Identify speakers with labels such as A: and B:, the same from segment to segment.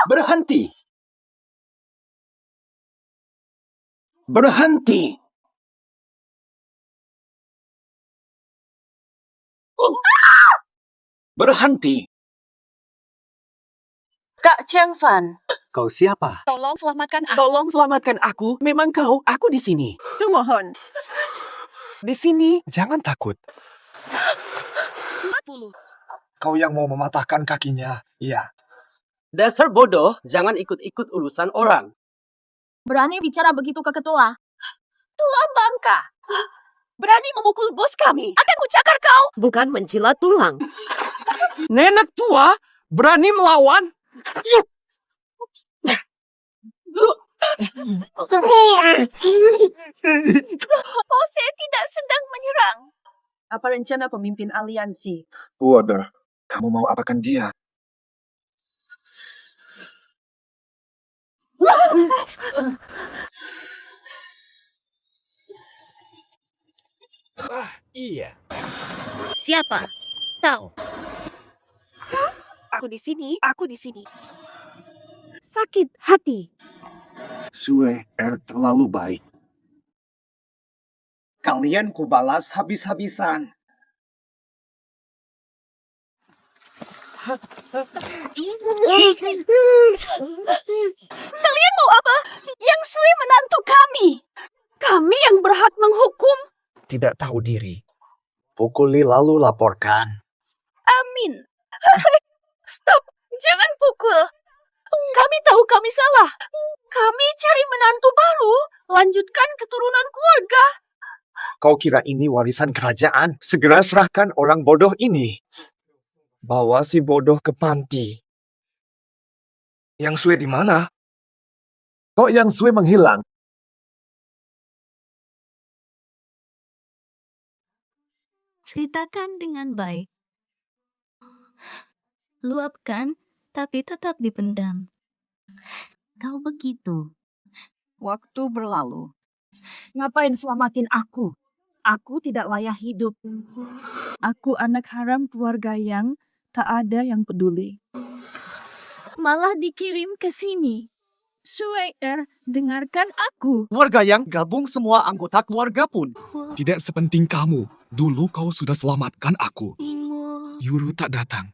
A: Berhenti! Berhenti! Berhenti!
B: Kak Cheng Fan,
A: Kau siapa?
B: tolong selamatkan aku.
A: Tolong selamatkan aku. Memang kau, aku di sini.
B: Mohon.
A: Di sini. Jangan takut.
B: 40.
C: Kau yang mau mematahkan kakinya. Iya.
A: Dasar bodoh, jangan ikut-ikut urusan orang.
B: Berani bicara begitu ke ketua? Tua bangka. Berani memukul bos kami. Akan kucakar kau.
D: Bukan mencilat tulang.
A: Nenek tua, berani melawan?
B: Jose tidak sedang menyerang. Apa rencana pemimpin aliansi?
C: Wader, kamu mau apakan dia?
A: Iya.
D: Siapa? Tahu. Aku di sini. Aku di sini. Sakit hati.
C: Sue terlalu baik.
A: Kalian kubalas habis-habisan.
B: Kalian mau apa? Yang Sui menantu kami. Kami yang berhak menghukum.
C: Tidak tahu diri. Pukuli lalu laporkan.
B: Amin. Stop. Jangan pukul. Kami tahu kami salah. Kami cari menantu baru. Lanjutkan keturunan keluarga.
C: Kau kira ini warisan kerajaan? Segera serahkan orang bodoh ini. Bawa si bodoh ke panti. Yang Sue di mana? Kok Yang Sue menghilang?
E: Ceritakan dengan baik. Luapkan, tapi tetap dipendam. Kau begitu.
B: Waktu berlalu. Ngapain selamatin aku? Aku tidak layak hidup. Aku anak haram keluarga yang tak ada yang peduli. Malah dikirim ke sini. Sueir, dengarkan aku.
F: Keluarga yang gabung semua anggota keluarga pun. Tidak sepenting kamu. Dulu kau sudah selamatkan aku. Yuru tak datang.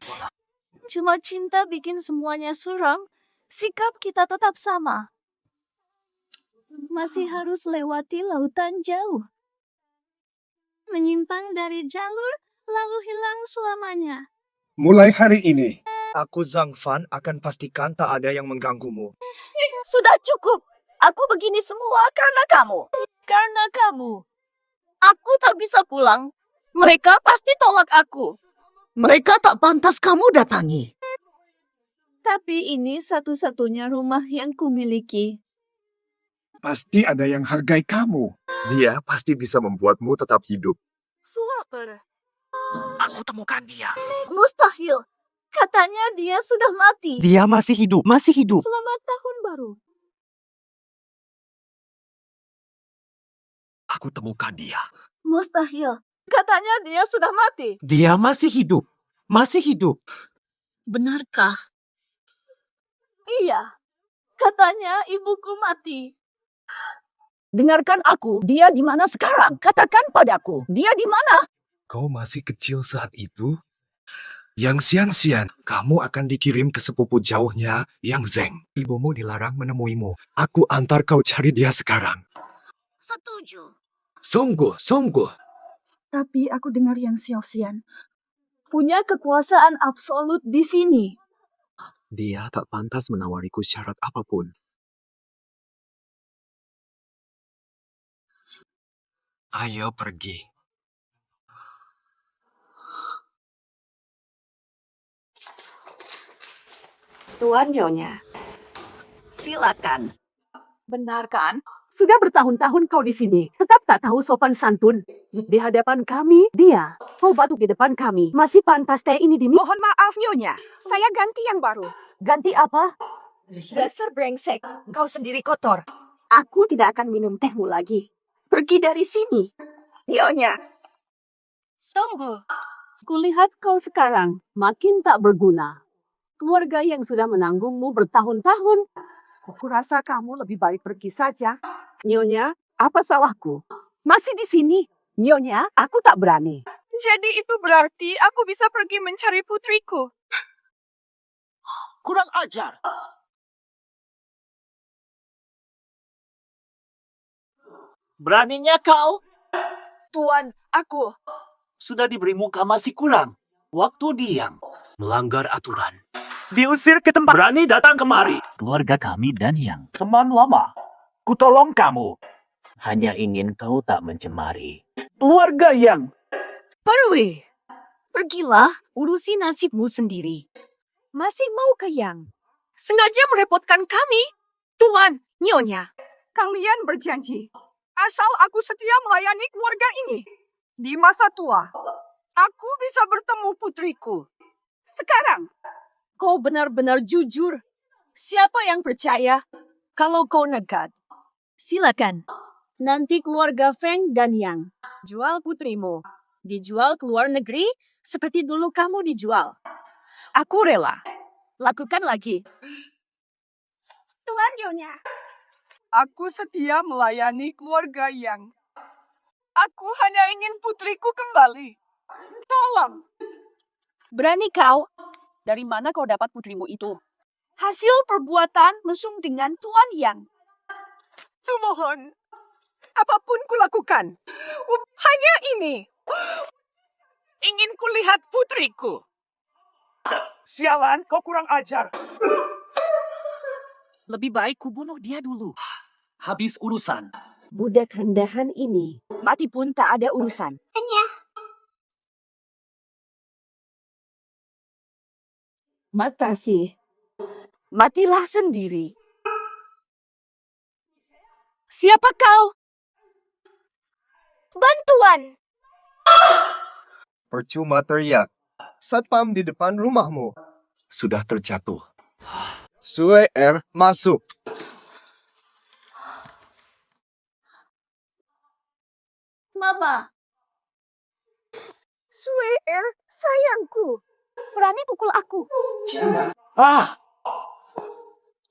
E: Cuma cinta bikin semuanya suram. Sikap kita tetap sama. Masih harus lewati lautan jauh. Menyimpang dari jalur, lalu hilang selamanya.
C: Mulai hari ini, aku Zhang Fan akan pastikan tak ada yang mengganggumu.
B: Sudah cukup. Aku begini semua karena kamu. Karena kamu. Aku tak bisa pulang. Mereka pasti tolak aku.
F: Mereka tak pantas kamu datangi.
E: Tapi ini satu-satunya rumah yang kumiliki.
C: Pasti ada yang hargai kamu. Dia pasti bisa membuatmu tetap hidup.
B: Suaper.
F: Aku temukan dia.
B: Mustahil. Katanya dia sudah mati.
F: Dia masih hidup. Masih hidup.
B: Selamat tahun baru.
F: Aku temukan dia.
B: Mustahil. Katanya dia sudah mati.
F: Dia masih hidup. Masih hidup.
E: Benarkah?
B: Iya. Katanya ibuku mati. Dengarkan aku. Dia di mana sekarang? Katakan padaku. Dia di mana?
C: Kau masih kecil saat itu? Yang Xian-Xian, kamu akan dikirim ke sepupu jauhnya, Yang Zeng. Ibumu dilarang menemuimu. Aku antar kau cari dia sekarang.
E: Setuju.
C: Sungguh, sungguh.
B: Tapi aku dengar yang Xiaoxian punya kekuasaan absolut di sini.
G: Dia tak pantas menawariku syarat apapun.
C: Ayo pergi.
D: Tuan Nyonya. Silakan.
B: Benar kan? Sudah bertahun-tahun kau di sini. Tetap tak tahu sopan santun. Di hadapan kami, dia. Kau batuk di depan kami. Masih pantas teh ini diminum.
H: Mohon maaf, Nyonya. Saya ganti yang baru.
B: Ganti apa? Dasar brengsek. Kau sendiri kotor. Aku tidak akan minum tehmu lagi. Pergi dari sini.
H: Nyonya.
B: Tunggu. Kulihat kau sekarang makin tak berguna.
I: keluarga yang sudah menanggungmu bertahun-tahun.
H: Aku rasa kamu lebih baik pergi saja.
I: Nyonya, apa salahku? Masih di sini. Nyonya, aku tak berani.
B: Jadi itu berarti aku bisa pergi mencari putriku.
A: Kurang ajar. Beraninya kau?
H: Tuan, aku.
A: Sudah diberi muka masih kurang. Waktu diam. Melanggar aturan. Diusir ke tempat. Berani datang kemari.
J: Keluarga kami dan yang
A: Teman lama. Kutolong kamu.
J: hanya ingin kau tak mencemari.
A: Keluarga yang.
B: Perwi, pergilah urusi nasibmu sendiri. Masih mau ke Yang? Sengaja merepotkan kami. Tuan, Nyonya.
H: Kalian berjanji. Asal aku setia melayani keluarga ini. Di masa tua, aku bisa bertemu putriku. Sekarang,
B: Kau benar-benar jujur. Siapa yang percaya kalau kau nekat? Silakan. Nanti keluarga Feng dan Yang jual putrimu. Dijual ke luar negeri seperti dulu kamu dijual. Aku rela. Lakukan lagi.
H: Tuan Nyonya. Aku setia melayani keluarga Yang. Aku hanya ingin putriku kembali. Tolong.
B: Berani kau? Dari mana kau dapat putrimu itu? Hasil perbuatan mesum dengan Tuan Yang.
H: Tumohon. Apapun kulakukan. Hanya ini. Ingin kulihat putriku.
A: Sialan, kau kurang ajar.
B: Lebih baik kubunuh dia dulu.
A: Habis urusan.
I: Budak rendahan ini.
B: Mati pun tak ada urusan.
I: Makasih. Matilah sendiri.
B: Siapa kau?
H: Bantuan.
C: Percuma teriak. Satpam di depan rumahmu.
F: Sudah terjatuh.
C: Sue masuk.
E: Mama,
H: Sue sayangku.
E: berani pukul aku.
A: Ah!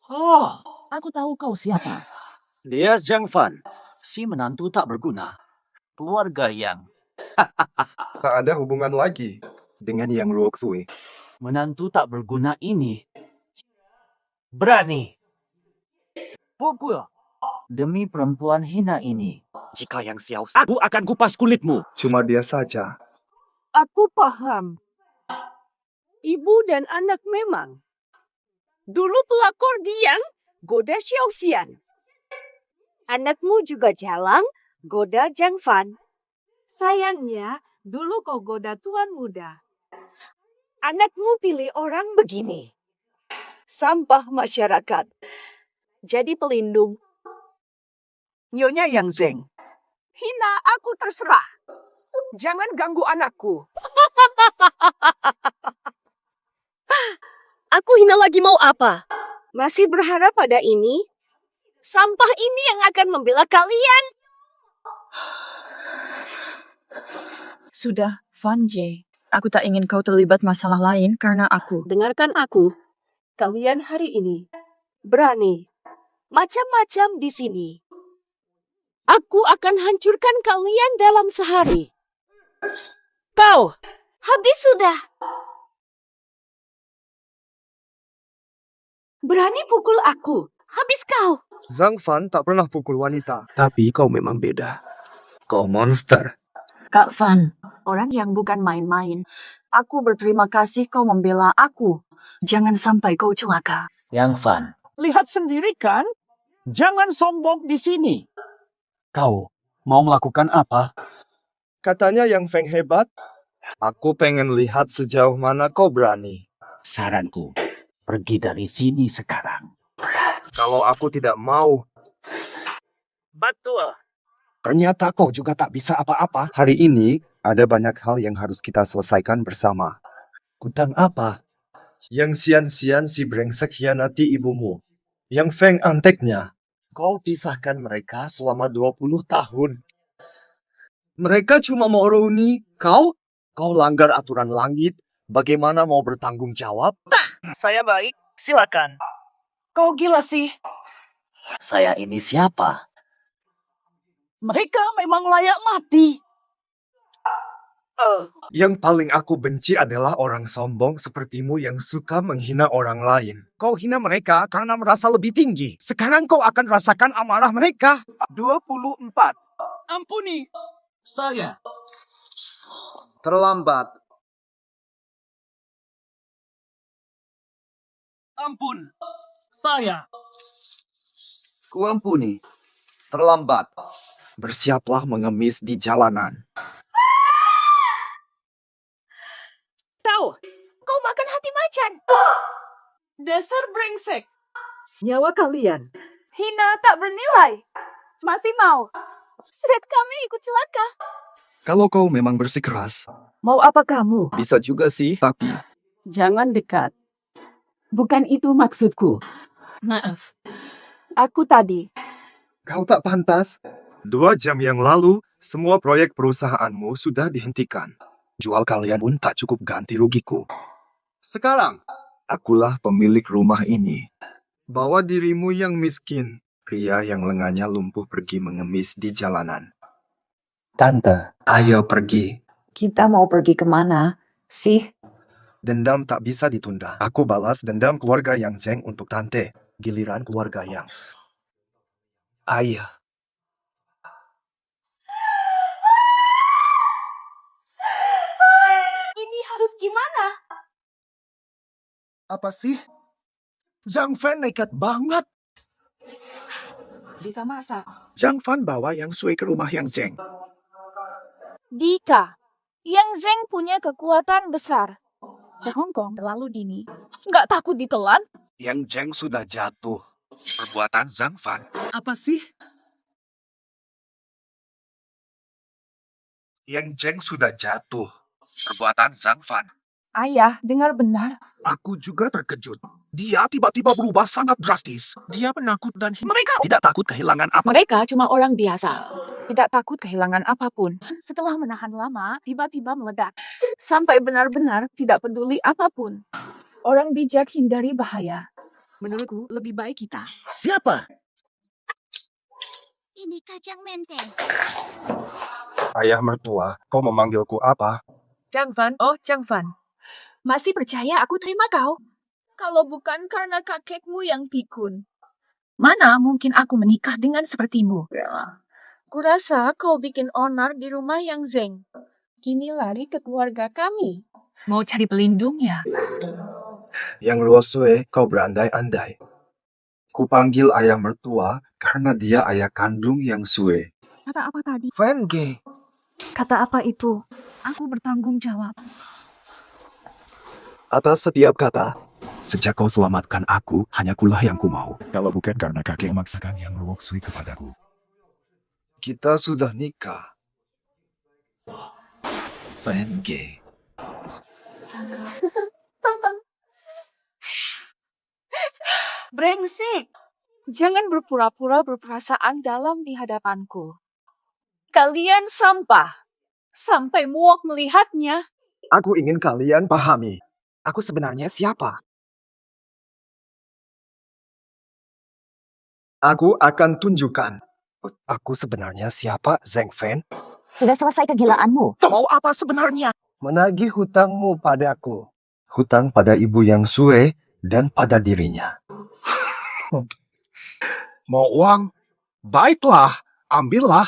A: Oh,
J: Aku tahu kau siapa.
A: dia Zhang Fan.
J: Si menantu tak berguna. Keluarga yang
C: Tak ada hubungan lagi dengan yang Ruoxue.
J: menantu tak berguna ini. Berani. Pukul. Demi perempuan hina ini.
A: Jika yang Xiao, aku akan kupas kulitmu.
C: Cuma dia saja.
B: Aku paham. Ibu dan anak memang. Dulu pelakor Diang goda Xiaoxian. Anakmu juga Jalang goda Zhang Fan. Sayangnya, dulu kau goda tuan muda. Anakmu pilih orang begini. Sampah masyarakat. Jadi pelindung.
H: Nyonya Yang Zeng. Hina aku terserah. Jangan ganggu anakku.
B: Aku hina lagi mau apa? Masih berharap pada ini? Sampah ini yang akan membela kalian.
K: Sudah, Van J. Aku tak ingin kau terlibat masalah lain karena aku.
B: Dengarkan aku. Kalian hari ini berani macam-macam di sini. Aku akan hancurkan kalian dalam sehari. Kau,
E: Habis sudah.
B: berani pukul aku.
E: Habis kau.
C: Zhang Fan tak pernah pukul wanita. Tapi kau memang beda. Kau monster.
B: Kak Van, orang yang bukan main-main. Aku berterima kasih kau membela aku. Jangan sampai kau celaka.
J: Yang Fan.
A: Lihat sendiri kan? Jangan sombong di sini. Kau mau melakukan apa?
C: Katanya yang Feng hebat. Aku pengen lihat sejauh mana kau berani.
J: Saranku. Pergi dari sini sekarang.
C: Kalau aku tidak mau,
A: Betul.
C: ternyata kau juga tak bisa apa-apa. Hari ini, ada banyak hal yang harus kita selesaikan bersama.
J: Kutang apa?
C: Yang sian-sian si brengsek hianati ibumu. Yang Feng anteknya. Kau pisahkan mereka selama 20 tahun. Mereka cuma mau reuni. Kau langgar aturan langit Bagaimana mau bertanggung jawab?
A: Saya baik, silakan.
B: Kau gila sih.
J: Saya ini siapa?
B: Mereka memang layak mati.
C: Yang paling aku benci adalah orang sombong sepertimu yang suka menghina orang lain. Kau hina mereka karena merasa lebih tinggi. Sekarang kau akan rasakan amarah mereka.
A: 24. Ampuni. Saya.
G: Terlambat.
A: Ampun. Saya.
G: Kuampuni. Terlambat.
C: Bersiaplah mengemis di jalanan.
B: Tahu, kau makan hati macan. Dasar brengsek.
H: Nyawa kalian.
B: Hina tak bernilai. Masih mau. Sudah kami ikut celaka.
F: Kalau kau memang bersikeras,
I: Mau apa kamu?
F: bisa juga sih, tapi
I: Jangan dekat. Bukan itu maksudku.
B: Maaf.
I: Aku tadi.
C: Kau tak pantas. 2 jam yang lalu, semua proyek perusahaanmu sudah dihentikan. Jual kalian pun tak cukup ganti rugiku. Sekarang, akulah pemilik rumah ini. Bawa dirimu yang miskin, pria yang lengannya lumpuh pergi mengemis di jalanan. Tante, ayo pergi.
K: Kita mau pergi kemana sih?
C: Dendam tak bisa ditunda. Aku balas dendam keluarga yang Zeng untuk tante. Giliran keluarga yang ayah.
E: Ini harus gimana?
C: Apa sih? Zhang Fan nekat banget.
B: Bisa masak.
C: Zhang Fan bawa Yang Sui ke rumah Yang Zeng.
E: Dika, Yang Zeng punya kekuatan besar.
B: Ke Hong Kong terlalu dini. Nggak takut ditelan?
C: Yang Zeng sudah jatuh. Perbuatan Zhang Fan.
B: Apa sih?
C: Yang Zeng sudah jatuh. Perbuatan Zhang Fan.
B: Ayah, dengar benar.
C: Aku juga terkejut. Dia tiba-tiba berubah sangat drastis. Dia penakut dan mereka tidak takut kehilangan apa.
B: Mereka cuma orang biasa. Tidak takut kehilangan apapun. Setelah menahan lama, tiba-tiba meledak. Sampai benar-benar tidak peduli apapun. Orang bijak hindari bahaya. Menurutku, lebih baik kita.
C: Siapa?
E: Ini kacang menteng.
C: Ayah mertua, kau memanggilku apa?
B: Zhang Fan, oh Zhang Fan. Masih percaya aku terima kau? Kalau bukan karena kakekmu yang pikun. Mana mungkin aku menikah dengan sepertimu? Kurasa kau bikin onar di rumah yang Zeng. Kini lari ke keluarga kami. Mau cari pelindung ya?
C: Yang Luosue, kau berandai-andai. Kupanggil ayah mertua karena dia ayah kandung Yang Sue.
B: Kata apa tadi?
C: Fan Ge.
B: Kata apa itu? Aku bertanggung jawab.
C: Atas setiap kata. Sejak kau selamatkan aku, hanya kulah yang ku mau.
L: Kalau bukan karena kakek memaksakan Yang Luoksui kepadaku.
C: Kita sudah nikah.
G: Fan Ge.
B: Brengsek. Jangan berpura-pura berperasaan dalam di hadapanku. Kalian sampah. Sampai muak melihatnya.
C: Aku ingin kalian pahami. Aku sebenarnya siapa? Aku akan tunjukkan. Aku sebenarnya siapa, Zeng Fan?
K: Sudah selesai kegilaanmu.
C: Mau apa sebenarnya? Menagih hutangmu padaku. Hutang pada ibu Yang Sue dan pada dirinya. Mau uang? Baiklah, ambillah.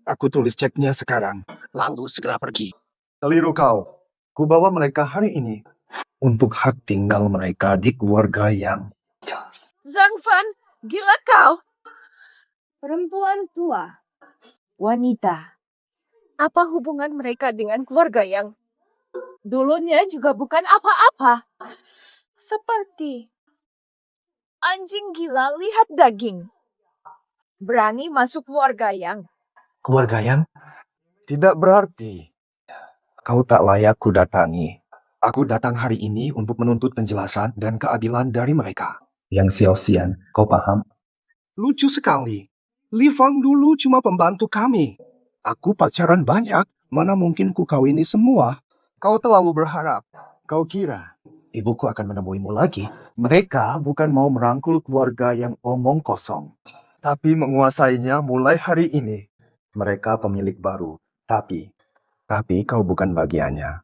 C: Aku tulis ceknya sekarang. Lalu segera pergi. Keliru kau. Kubawa mereka hari ini. Untuk hak tinggal mereka di keluarga yang...
B: Zhang Fan, gila kau. Perempuan tua. Wanita. Apa hubungan mereka dengan keluarga yang dulunya juga bukan apa-apa? Seperti anjing gila lihat daging. Berani masuk keluarga yang...
C: Keluarga yang? Tidak berarti kau tak layak ku datangi. Aku datang hari ini untuk menuntut penjelasan dan keadilan dari mereka. Yang Xiao Xian, kau paham? Lucu sekali. Li Fang dulu cuma pembantu kami. Aku pacaran banyak, mana mungkin ku kawini semua. Kau terlalu berharap. Kau kira ibuku akan menemuimu lagi? Mereka bukan mau merangkul keluarga yang omong kosong, tapi menguasainya mulai hari ini. Mereka pemilik baru, tapi kau bukan bagiannya.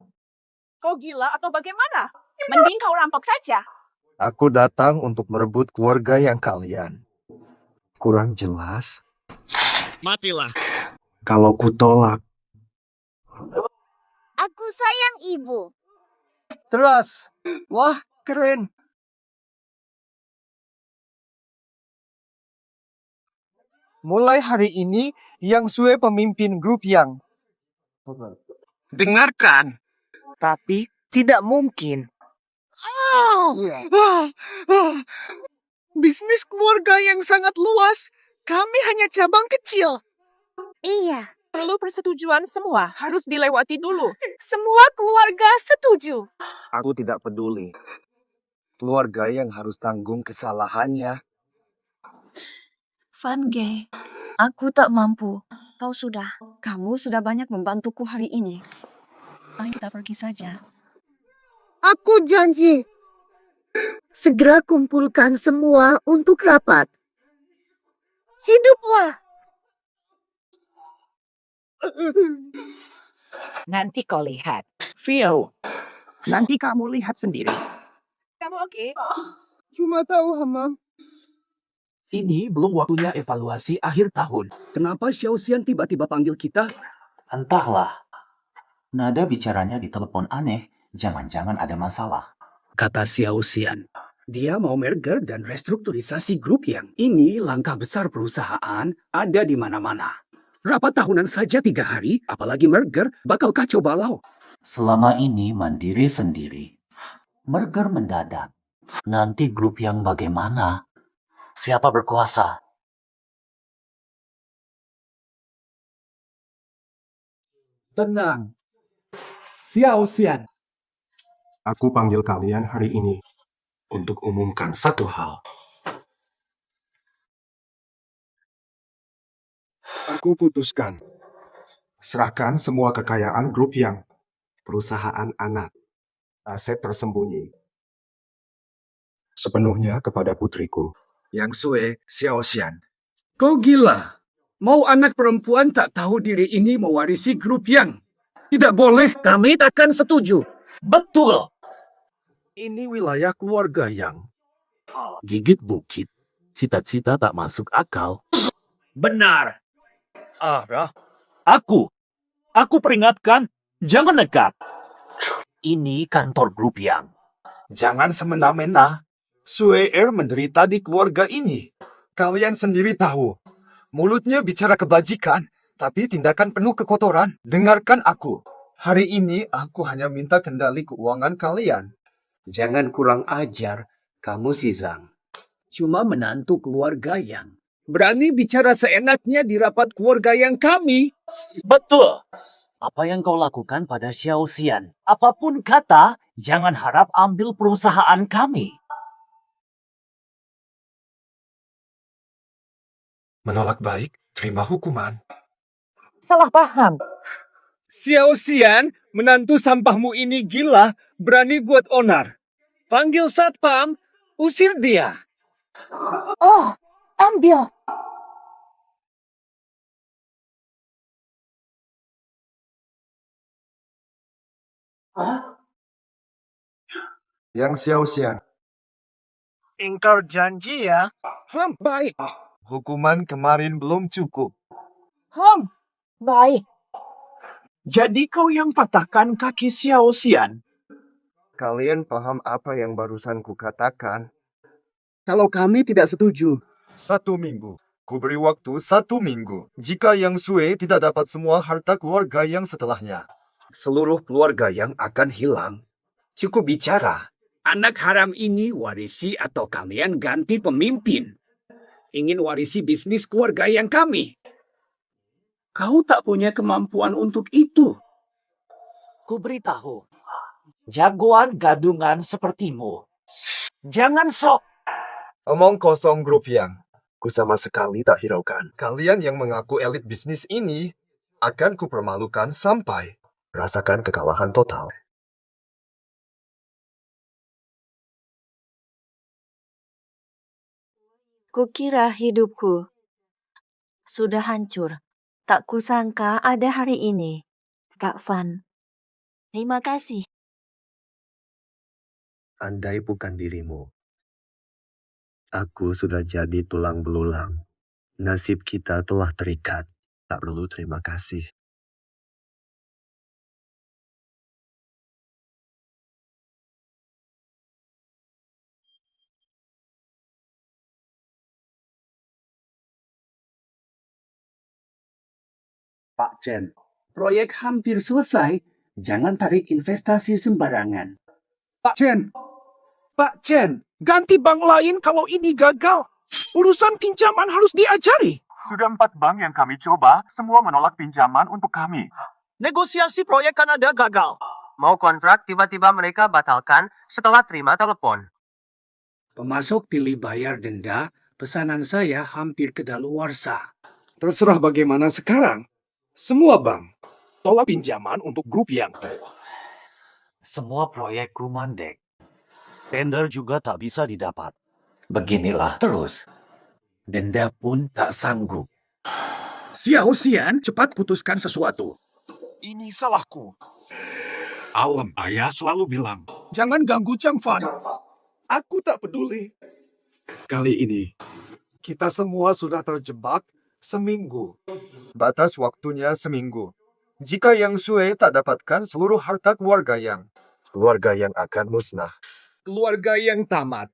H: Kau gila atau bagaimana? Mending kau rampok saja.
C: Aku datang untuk merebut keluarga yang kalian. Kurang jelas?
F: Matilah.
C: Kalau kutolak,
D: Aku sayang ibu.
C: Teras. Wah, keren. Mulai hari ini, Yang Sue pemimpin grup Yang.
M: Dengarkan. Tapi tidak mungkin. Bisnis keluarga yang sangat luas. Kami hanya cabang kecil.
D: Iya.
H: Perlu persetujuan semua. Harus dilewati dulu. Semua keluarga setuju.
C: Aku tidak peduli. Keluarga yang harus tanggung kesalahannya.
K: Van Gay, aku tak mampu.
D: Kau sudah.
K: Kamu sudah banyak membantuku hari ini. Ayo kita pergi saja.
M: Aku janji. Segera kumpulkan semua untuk rapat. Hiduplah.
I: Nanti kau lihat. Phil, nanti kamu lihat sendiri.
H: Kamu oke?
C: Cuma tahu, Hamam.
A: Ini belum waktunya evaluasi akhir tahun.
J: Kenapa Xiao Xian tiba-tiba panggil kita? Entahlah. Nada bicaranya di telepon aneh. Jangan-jangan ada masalah. Kata Xiao Xian. Dia mau merger dan restrukturisasi grup Yang. Ini langkah besar perusahaan ada di mana-mana. Rapat tahunan saja 3 hari, apalagi merger, bakal kacau balau. Selama ini mandiri sendiri. Merger mendadak. Nanti grup Yang bagaimana? Siapa berkuasa?
C: Tenang. Xiao Xian. Aku panggil kalian hari ini untuk umumkan satu hal. Aku putuskan. Serahkan semua kekayaan grup Yang. Perusahaan anak. Aset tersembunyi. Sepenuhnya kepada putriku.
J: Yang Sue, Xiao Xian. Kau gila? Mau anak perempuan tak tahu diri ini mewarisi grup Yang? Tidak boleh. Kami takkan setuju. Betul. Ini wilayah keluarga Yang. Gigit bukit. Cita-cita tak masuk akal.
A: Benar. Aku peringatkan, jangan nekat.
J: Ini kantor grup Yang.
C: Jangan semena-mena. Sue menderita di keluarga ini. Kalian sendiri tahu. Mulutnya bicara kebajikan, tapi tindakan penuh kekotoran. Dengarkan aku. Hari ini aku hanya minta kendali keuangan kalian.
J: Jangan kurang ajar, kamu si Zhang. Cuma menantu keluarga Yang. Berani bicara seenaknya di rapat keluarga Yang kami.
A: Betul. Apa yang kau lakukan pada Xiao Xian? Apapun kata, jangan harap ambil perusahaan kami.
C: Menolak baik, terima hukuman.
I: Salah paham.
F: Xiao Xian, menantu sampahmu ini gila, berani buat onar. Panggil satpam, usir dia.
I: Oh, ambil.
C: Yang Xiao Xian.
M: Engkau janji ya?
F: Baik.
C: Hukuman kemarin belum cukup.
I: Baik.
F: Jadi kau yang patahkan kaki Xiao Xian.
C: Kalian paham apa yang barusan kukatakan?
J: Kalau kami tidak setuju.
C: 1 minggu. Ku beri waktu 1 minggu. Jika Yang Sue tidak dapat semua harta keluarga Yang setelahnya, seluruh keluarga Yang akan hilang. Cukup bicara.
J: Anak haram ini warisi atau kalian ganti pemimpin. Ingin warisi bisnis keluarga Yang kami. Kau tak punya kemampuan untuk itu.
A: Ku beritahu, jagoan gadungan sepertimu. Jangan sok.
C: Omong kosong grup Yang. Ku sama sekali tak hiraukan. Kalian yang mengaku elit bisnis ini akan kupermalukan sampai rasakan kekalahan total.
E: Kukira hidupku sudah hancur. Tak kusangka ada hari ini. Kak Van, terima kasih.
C: Andai bukan dirimu, aku sudah jadi tulang belulang. Nasib kita telah terikat. Tak perlu terima kasih.
J: Pak Chen, proyek hampir selesai. Jangan tarik investasi sembarangan. Pak Chen! Pak Chen!
M: Ganti bank lain kalau ini gagal. Urusan pinjaman harus diajari.
L: Sudah 4 bank yang kami coba, semua menolak pinjaman untuk kami.
A: Negosiasi proyek Kanada gagal.
N: Mau kontrak, tiba-tiba mereka batalkan setelah terima telepon.
J: Pemasok pilih bayar denda, pesanan saya hampir kedaluarsa.
C: Terserah bagaimana sekarang. Semua bank tolak pinjaman untuk grup yang.
A: Semua proyekku mandek. Tender juga tak bisa didapat. Beginilah terus. Denda pun tak sanggup.
L: Xiao Xian, cepat putuskan sesuatu.
M: Ini salahku.
L: Alam ayah selalu bilang,
M: Jangan ganggu Chang Fan. Aku tak peduli.
C: Kali ini, kita semua sudah terjebak seminggu. Batas waktunya seminggu. Jika Yang Sui tak dapatkan seluruh harta keluarga yang akan musnah.
F: Keluarga yang tamat.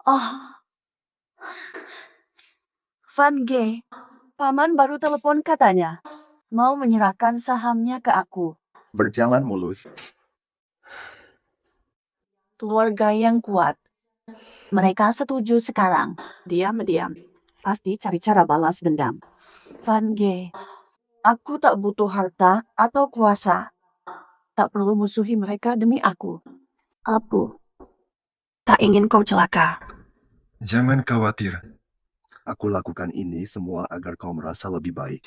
B: Oh. Van G, Paman baru telepon katanya. Mau menyerahkan sahamnya ke aku.
C: Berjalan mulus.
B: Keluarga yang kuat. Mereka setuju sekarang.
I: Diam-diam. Pasti cari cara balas dendam.
B: Van G, aku tak butuh harta atau kuasa. Tak perlu musuhi mereka demi aku.
I: Aku tak ingin kau celaka.
C: Jangan khawatir. Aku lakukan ini semua agar kau merasa lebih baik.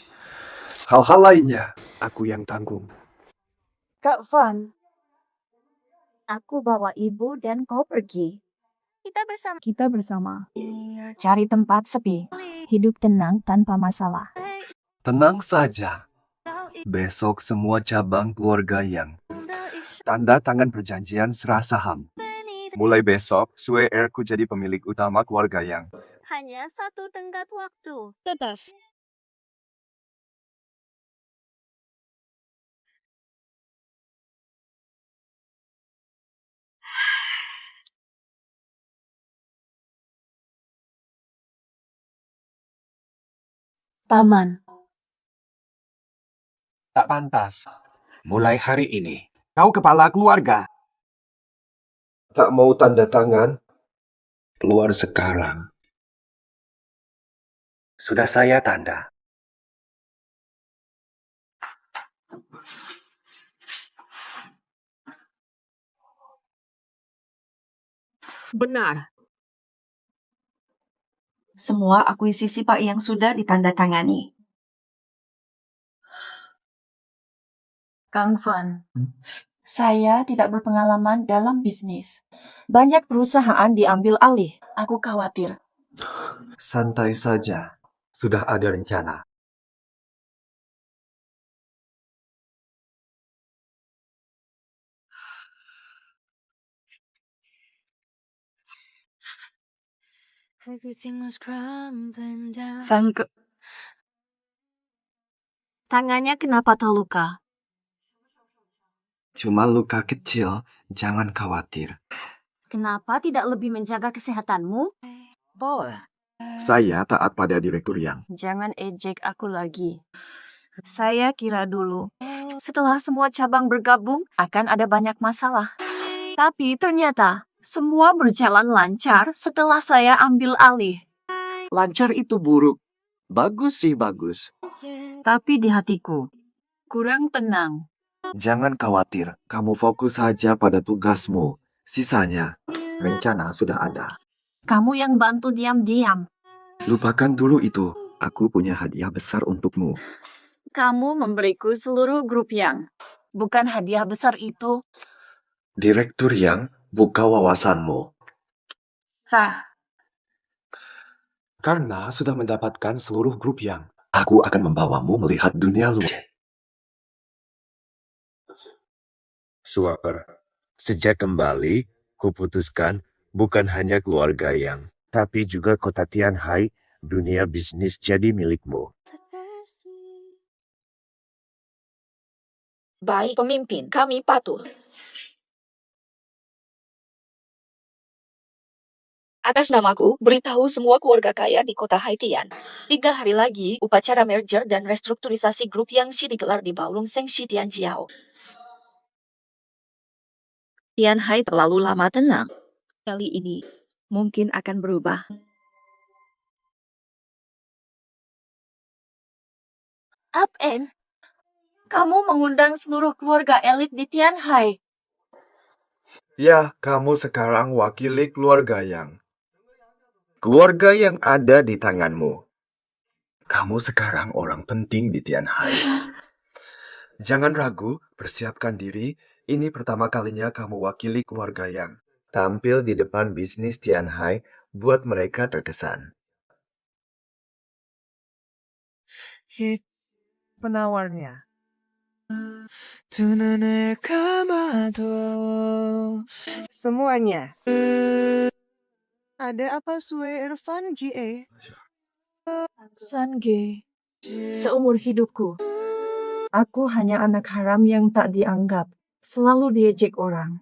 C: Hal-hal lainnya, aku yang tanggung.
B: Kak Van,
E: Aku bawa ibu dan kau pergi.
B: kita bersama.
E: Cari tempat sepi. Hidup tenang tanpa masalah.
C: Tenang saja. Besok semua cabang keluarga yang tanda tangan perjanjian serah saham. Mulai besok, Sue Erku jadi pemilik utama keluarga yang.
E: Hanya satu tenggat waktu.
B: Tetas.
I: Paman,
C: Tak pantas.
J: Mulai hari ini, kau kepala keluarga.
C: Tak mau tanda tangan? Keluar sekarang.
J: Sudah saya tanda.
I: benar.
K: Semua akuisisi Pak yang sudah ditandatangani.
B: Kang Van, saya tidak berpengalaman dalam bisnis. Banyak perusahaan diambil alih. Aku khawatir.
C: Santai saja. Sudah ada rencana.
B: Van G,
E: Tangannya kenapa terluka?
C: Cuma luka kecil, jangan khawatir.
E: Kenapa tidak lebih menjaga kesehatanmu?
B: boleh.
C: Saya taat pada direktur yang.
B: Jangan ejek aku lagi. Saya kira dulu, setelah semua cabang bergabung, akan ada banyak masalah. Tapi ternyata, semua berjalan lancar setelah saya ambil alih.
J: Lancar itu buruk. Bagus sih bagus.
B: Tapi di hatiku, kurang tenang.
C: Jangan khawatir, kamu fokus saja pada tugasmu. Sisanya, rencana sudah ada.
E: Kamu yang bantu diam-diam.
C: Lupakan dulu itu. Aku punya hadiah besar untukmu.
B: Kamu memberiku seluruh grup yang. Bukan hadiah besar itu.
C: Direktur yang buka wawasanmu. Karena sudah mendapatkan seluruh grup yang, aku akan membawamu melihat dunia luar. Suaper, sejak kembali, kuputuskan bukan hanya keluarga yang, tapi juga kota Tianhai, dunia bisnis jadi milikmu.
I: Baik pemimpin, kami patuh. Atas namaku, beritahu semua keluarga kaya di kota Haitian. 3 hari lagi, upacara merger dan restrukturisasi grup yang digelar di Ballroom Sengshi Tianjiao. Tianhai terlalu lama tenang. Kali ini, mungkin akan berubah.
E: Apen, kamu mengundang seluruh keluarga elit di Tianhai.
C: Ya, kamu sekarang wakili keluarga yang. Keluarga yang ada di tanganmu. Kamu sekarang orang penting di Tianhai. Jangan ragu, persiapkan diri. Ini pertama kalinya kamu wakili keluarga yang. Tampil di depan bisnis Tianhai, buat mereka terkesan.
H: Penawarnya. Semuanya. Ada apa Sue Irfan G.A.?
B: Sange, seumur hidupku, aku hanya anak haram yang tak dianggap, selalu diejek orang.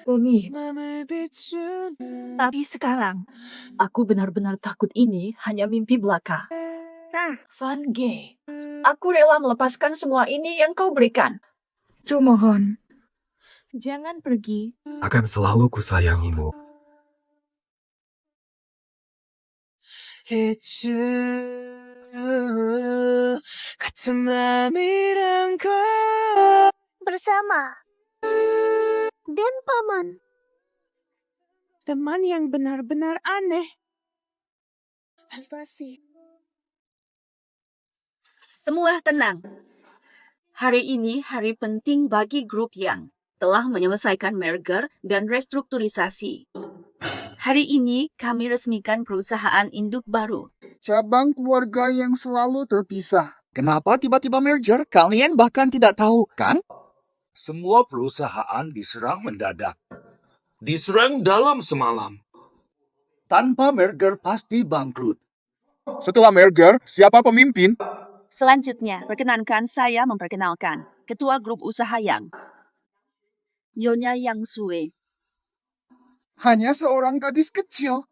B: Umi, tapi sekarang, aku benar-benar takut ini hanya mimpi belaka. Van G, aku rela melepaskan semua ini yang kau berikan. Mohon, jangan pergi.
C: Akan selalu kusayangimu.
H: Bersama. Dan paman. Teman yang benar-benar aneh. Apa sih?
I: Semua tenang. Hari ini hari penting bagi grup yang telah menyelesaikan merger dan restrukturisasi. Hari ini kami resmikan perusahaan induk baru.
M: Cabang keluarga yang selalu terpisah. Kenapa tiba-tiba merger? Kalian bahkan tidak tahu, kan?
O: Semua perusahaan diserang mendadak. Diserang dalam semalam. Tanpa merger pasti bangkrut.
M: Setelah merger, siapa pemimpin?
I: Selanjutnya, perkenankan saya memperkenalkan Ketua Grup Usaha Yang, Nyonya Yang Sue.
M: Hanya seorang gadis kecil.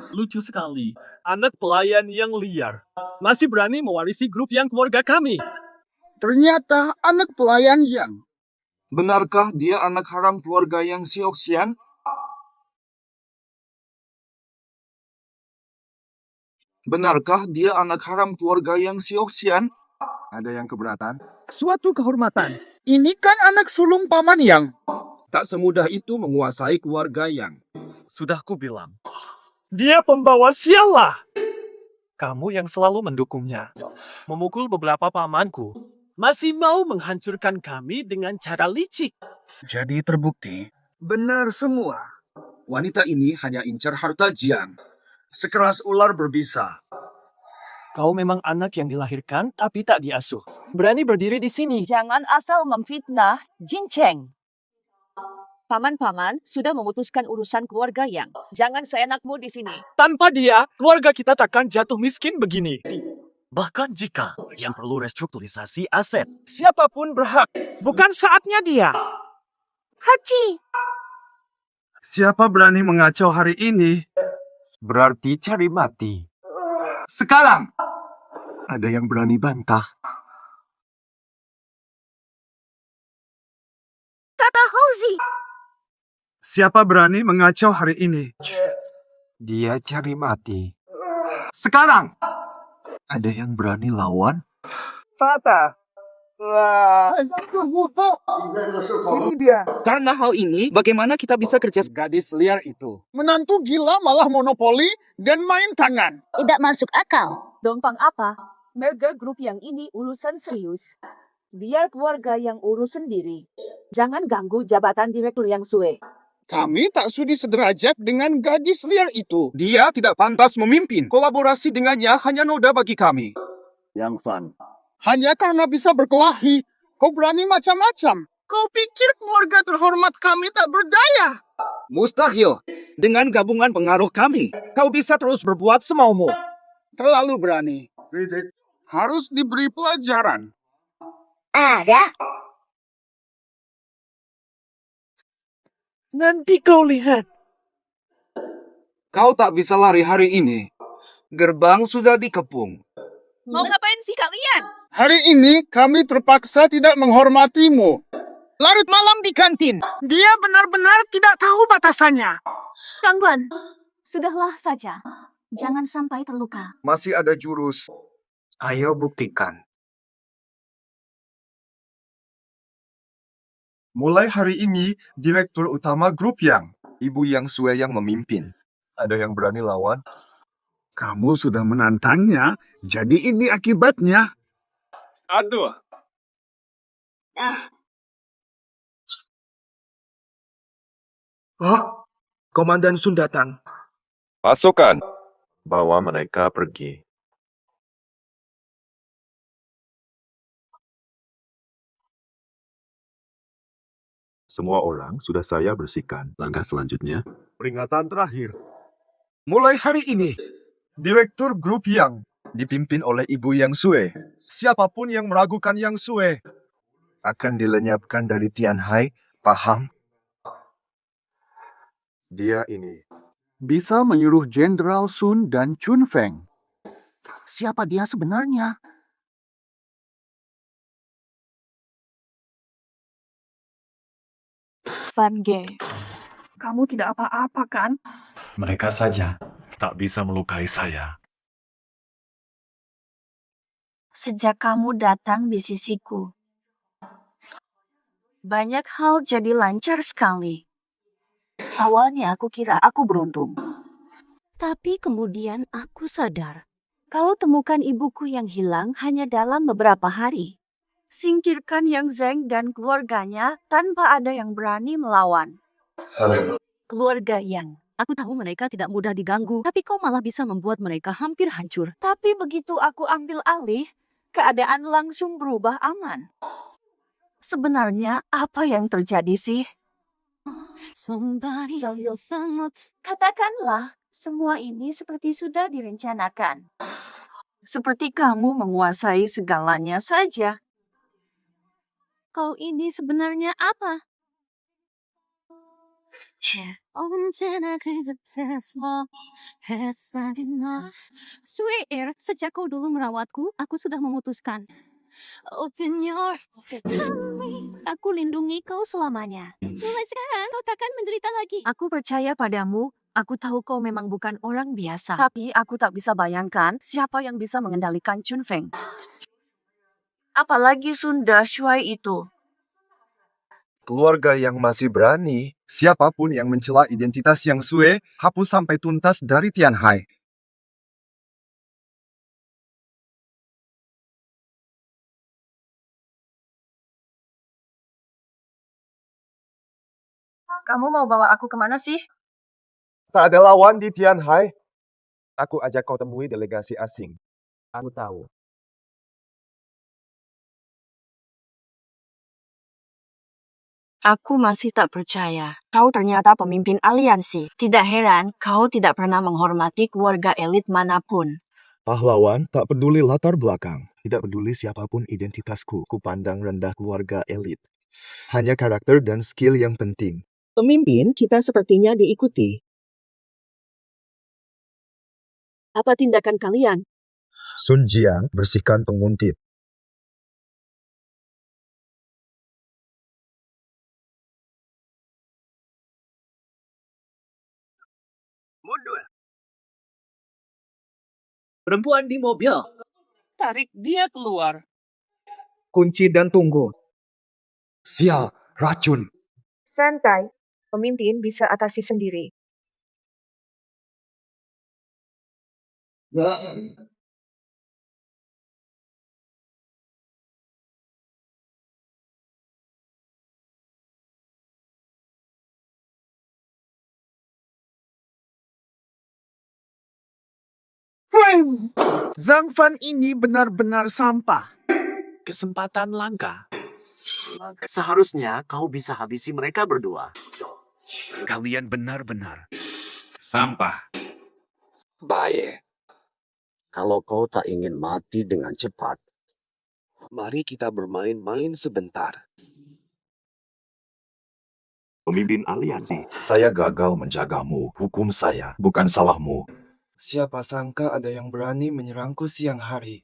F: Lucu sekali. Anak pelayan yang liar. Masih berani mewarisi grup yang keluarga kami.
M: Ternyata anak pelayan yang.
O: Benarkah dia anak haram keluarga yang Sioxian? Benarkah dia anak haram keluarga yang Sioxian? Ada yang keberatan?
M: Suatu kehormatan. Ini kan anak sulung paman yang.
O: Tak semudah itu menguasai keluarga yang.
F: Sudah kubilang. Dia pembawa sialah. Kamu yang selalu mendukungnya. Memukul beberapa pamanku. Masih mau menghancurkan kami dengan cara licik.
O: Jadi terbukti. Benar semua. Wanita ini hanya incar harta Jiang. Sekeras ular berbisa.
F: Kau memang anak yang dilahirkan tapi tak diasuh. Berani berdiri di sini.
I: Jangan asal memfitnah Jin Cheng. Paman-paman sudah memutuskan urusan keluarga Yang. Jangan seenakmu di sini.
F: Tanpa dia, keluarga kita takkan jatuh miskin begini. Bahkan jika yang perlu restrukturisasi aset, siapapun berhak. Bukan saatnya dia.
H: Haji.
O: Siapa berani mengacau hari ini? Berarti cari mati. Sekarang! Ada yang berani bantah.
H: Kata Houzi.
O: Siapa berani mengacau hari ini? Dia cari mati. Sekarang! Ada yang berani lawan?
M: Fata. Ini dia.
J: Karena hal ini, bagaimana kita bisa kerja?
M: Gadis liar itu. Menantu gila malah monopoli dan main tangan.
E: Tidak masuk akal.
I: Dompang apa? Merger grup yang ini urusan serius. Biar keluarga yang urus sendiri. Jangan ganggu jabatan direktur yang sue.
M: Kami tak sudi sederajat dengan gadis liar itu. Dia tidak pantas memimpin. Kolaborasi dengannya hanya noda bagi kami.
O: Yang Fan,
M: Hanya karena bisa berkelahi, kau berani macam-macam. Kau pikir keluarga terhormat kami tak berdaya? Mustahil. Dengan gabungan pengaruh kami, kau bisa terus berbuat semaumu. Terlalu berani. Harus diberi pelajaran.
H: Ada.
F: Nanti kau lihat.
O: kau tak bisa lari hari ini. Gerbang sudah dikepung.
I: Mau ngapain sih kalian?
M: Hari ini kami terpaksa tidak menghormatimu. Larut malam di kantin. Dia benar-benar tidak tahu batasannya.
E: Gangguan, sudahlah saja. Jangan sampai terluka.
C: Masih ada jurus. Ayo buktikan. Mulai hari ini, Direktur Utama Grup Yang, Ibu Yang Sue yang memimpin. Ada yang berani lawan?
M: Kamu sudah menantangnya, jadi ini akibatnya.
F: Aduh.
C: Komandan Sun datang.
L: Pasukan, bawa mereka pergi. Semua orang sudah saya bersihkan. Langkah selanjutnya,
C: Peringatan terakhir. Mulai hari ini, Direktur Grup Yang dipimpin oleh Ibu Yang Sue. Siapapun yang meragukan Yang Sue akan dilenyapkan dari Tianhai, paham? Dia ini.
M: Bisa menyuruh Jenderal Sun dan Chun Feng. Siapa dia sebenarnya?
B: Van Ge, kamu tidak apa-apa kan?
L: mereka saja tak bisa melukai saya.
E: Sejak kamu datang di sisiku, banyak hal jadi lancar sekali. Awalnya aku kira aku beruntung. Tapi kemudian aku sadar, kau temukan ibuku yang hilang hanya dalam beberapa hari. Singkirkan Yang Zeng dan keluarganya tanpa ada yang berani melawan.
K: Keluarga Yang, aku tahu mereka tidak mudah diganggu, tapi kau malah bisa membuat mereka hampir hancur.
E: Tapi begitu aku ambil alih, keadaan langsung berubah aman. Sebenarnya apa yang terjadi sih? Katakanlah, semua ini seperti sudah direncanakan. Seperti kamu menguasai segalanya saja. Kau ini sebenarnya apa?
K: Suer, sejak kau dulu merawatku, aku sudah memutuskan.
E: Aku lindungi kau selamanya. Mulai sekarang kau takkan menderita lagi. Aku percaya padamu. Aku tahu kau memang bukan orang biasa. Tapi aku tak bisa bayangkan siapa yang bisa mengendalikan Chun Feng. Apalagi Sunda Shuai itu.
C: Keluarga yang masih berani, siapapun yang mencela identitas Yang Sue, hapus sampai tuntas dari Tianhai.
H: Kamu mau bawa aku kemana sih?
C: Tak ada lawan di Tianhai. Aku ajak kau temui delegasi asing.
J: Aku tahu.
E: Aku masih tak percaya. Kau ternyata pemimpin aliansi. Tidak heran kau tidak pernah menghormati keluarga elit manapun.
C: Pahlawan tak peduli latar belakang. Tidak peduli siapapun identitasku. Ku pandang rendah keluarga elit. Hanya karakter dan skill yang penting.
P: Pemimpin kita sepertinya diikuti. Apa tindakan kalian?
C: Sun Jiang bersihkan penguntit.
A: Mundur. Perempuan di mobil.
F: Tarik dia keluar.
M: Kunci dan tunggu.
C: Sial, racun.
H: Santai. Pemimpin bisa atasi sendiri.
F: Zhang Fan ini benar-benar sampah. Kesempatan langka.
A: Seharusnya kau bisa habisi mereka berdua.
J: Kalian benar-benar sampah.
Q: Baik. Kalau kau tak ingin mati dengan cepat, mari kita bermain-main sebentar.
L: Pemimpin aliansi. Saya gagal menjagamu. Hukum saya, bukan salahmu.
C: Siapa sangka ada yang berani menyerangku siang hari.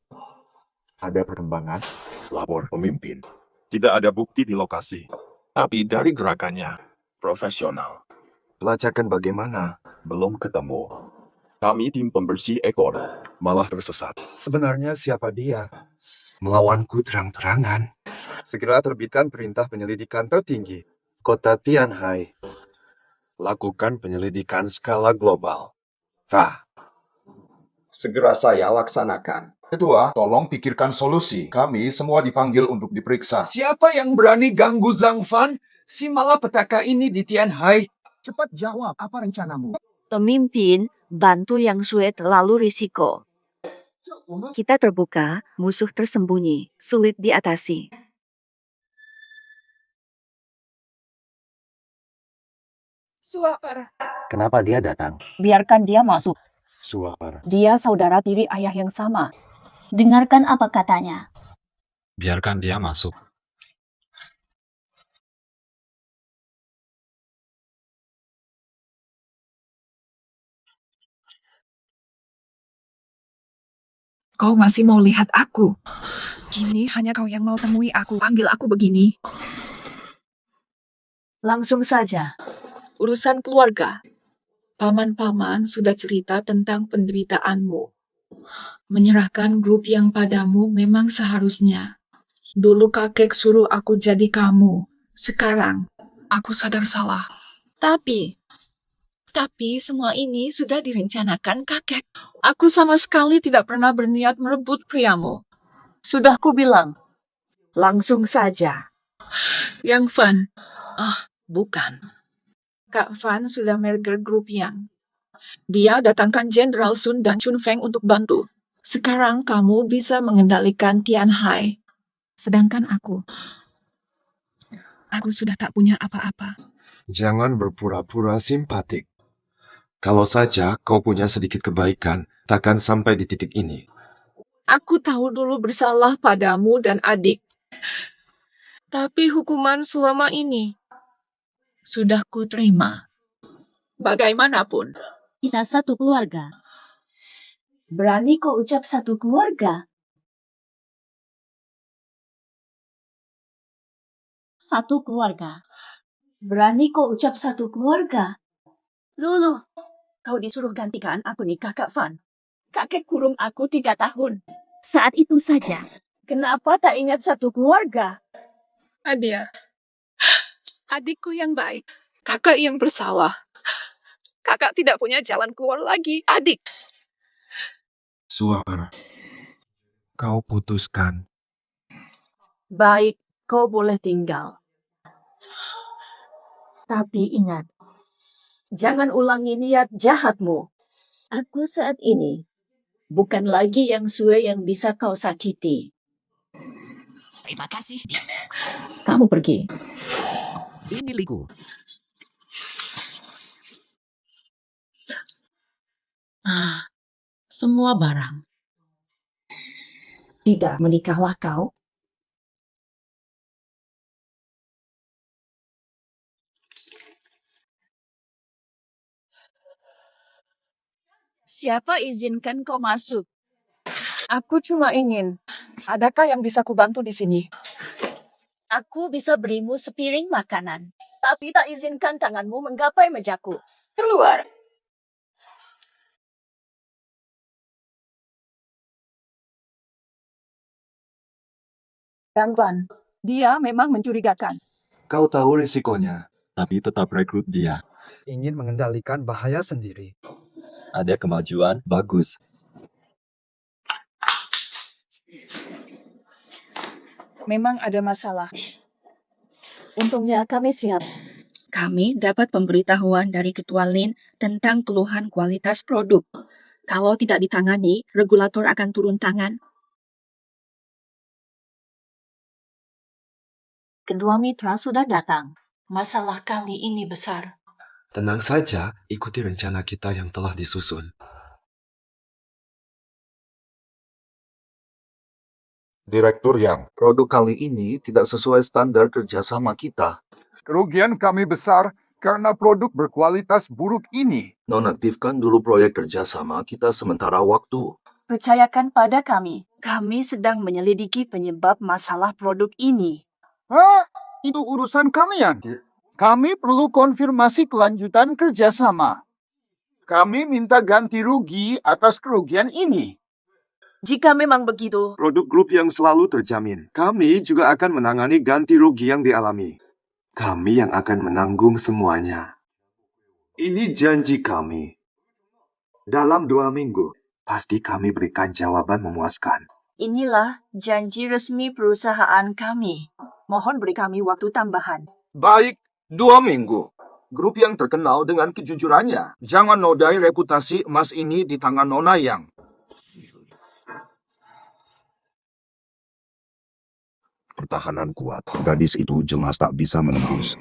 L: Ada perkembangan? Lapor pemimpin. Tidak ada bukti di lokasi. Tapi dari gerakannya, profesional.
C: Pelacakan bagaimana?
L: Belum ketemu. Kami tim pembersih ekor. Malah tersesat.
C: Sebenarnya siapa dia? Melawanku terang-terangan. Segera terbitkan perintah penyelidikan tertinggi. Kota Tianhai. Lakukan penyelidikan skala global.
O: Segera saya laksanakan. Kedua, tolong pikirkan solusi. Kami semua dipanggil untuk diperiksa.
M: Siapa yang berani ganggu Zhang Fan? Si malapetaka ini di Tianhai. Cepat jawab, apa rencanamu?
E: Pemimpin, bantu yang Sue terlalu risiko. Kita terbuka, musuh tersembunyi, sulit diatasi.
H: Suapara.
J: Kenapa dia datang?
K: Biarkan dia masuk.
J: Suapar.
K: Dia saudara tiri ayah yang sama.
E: Dengarkan apa katanya.
J: Biarkan dia masuk.
B: Kau masih mau lihat aku? Kini hanya kau yang mau temui aku. Panggil aku begini.
K: Langsung saja.
B: Urusan keluarga. Paman-paman sudah cerita tentang penderitaanmu. Menyerahkan grup yang padamu memang seharusnya. Dulu kakek suruh aku jadi kamu. Sekarang, aku sadar salah. Tapi semua ini sudah direncanakan kakek. Aku sama sekali tidak pernah berniat merebut priamu.
K: Sudah kubilang.
B: Langsung saja. Yang Fan. Bukan. Kak Fan sudah merger grup Yang. Dia datangkan Jenderal Sun dan Chun Feng untuk bantu. Sekarang kamu bisa mengendalikan Tianhai. Sedangkan aku sudah tak punya apa-apa.
C: Jangan berpura-pura simpatik. Kalau saja kau punya sedikit kebaikan, takkan sampai di titik ini.
B: Aku tahu dulu bersalah padamu dan adik. Tapi hukuman selama ini sudah kuterima. Bagaimanapun.
E: Kita satu keluarga. Berani kau ucap satu keluarga? Satu keluarga. Berani kau ucap satu keluarga?
K: Lulu, kau disuruh gantikan aku nikah Kak Fan.
H: Kakek kurung aku 3 tahun.
E: Saat itu saja.
H: Kenapa tak ingat satu keluarga?
B: Adia. Adikku yang baik. Kakak yang bersalah. Kakak tidak punya jalan keluar lagi, adik.
C: Suapar. Kau putuskan.
K: Baik, kau boleh tinggal.
E: Tapi ingat, jangan ulangi niat jahatmu. Aku saat ini bukan lagi yang Sue yang bisa kau sakiti.
H: Terima kasih.
E: Kamu pergi.
J: Ini liku.
B: Semua barang.
E: Tidak menikahlah kau.
H: Siapa izinkan kau masuk?
B: Aku cuma ingin. Adakah yang bisa kubantu di sini?
H: Aku bisa berimu sepiring makanan. Tapi tak izinkan tanganmu menggapai mejaku. Keluar.
B: Yang Van, dia memang mencurigakan.
C: Kau tahu risikonya.
L: Tapi tetap rekrut dia.
C: Ingin mengendalikan bahaya sendiri.
L: Ada kemajuan, bagus.
B: Memang ada masalah.
E: Untungnya kami siap.
I: Kami dapat pemberitahuan dari Ketua Lin tentang keluhan kualitas produk. Kalau tidak ditangani, regulator akan turun tangan.
K: Kedua mitra sudah datang. Masalah kali ini besar.
G: Tenang saja, ikuti rencana kita yang telah disusun.
O: Direktur Yang, produk kali ini tidak sesuai standar kerjasama kita.
M: Kerugian kami besar karena produk berkualitas buruk ini.
O: Nonaktifkan dulu proyek kerjasama kita sementara waktu.
B: Percayakan pada kami. Kami sedang menyelidiki penyebab masalah produk ini.
M: Hah? Itu urusan kalian. Kami perlu konfirmasi kelanjutan kerjasama. Kami minta ganti rugi atas kerugian ini.
B: Jika memang begitu,
C: Produk grup yang selalu terjamin. Kami juga akan menangani ganti rugi yang dialami. Kami yang akan menanggung semuanya. Ini janji kami. Dalam 2 minggu, pasti kami berikan jawaban memuaskan.
B: inilah janji resmi perusahaan kami. Mohon beri kami waktu tambahan.
O: Baik, 2 minggu. Grup yang terkenal dengan kejujurannya. Jangan nodai reputasi emas ini di tangan Nona Yang.
L: Pertahanan kuat. Gadis itu jelas tak bisa menembus.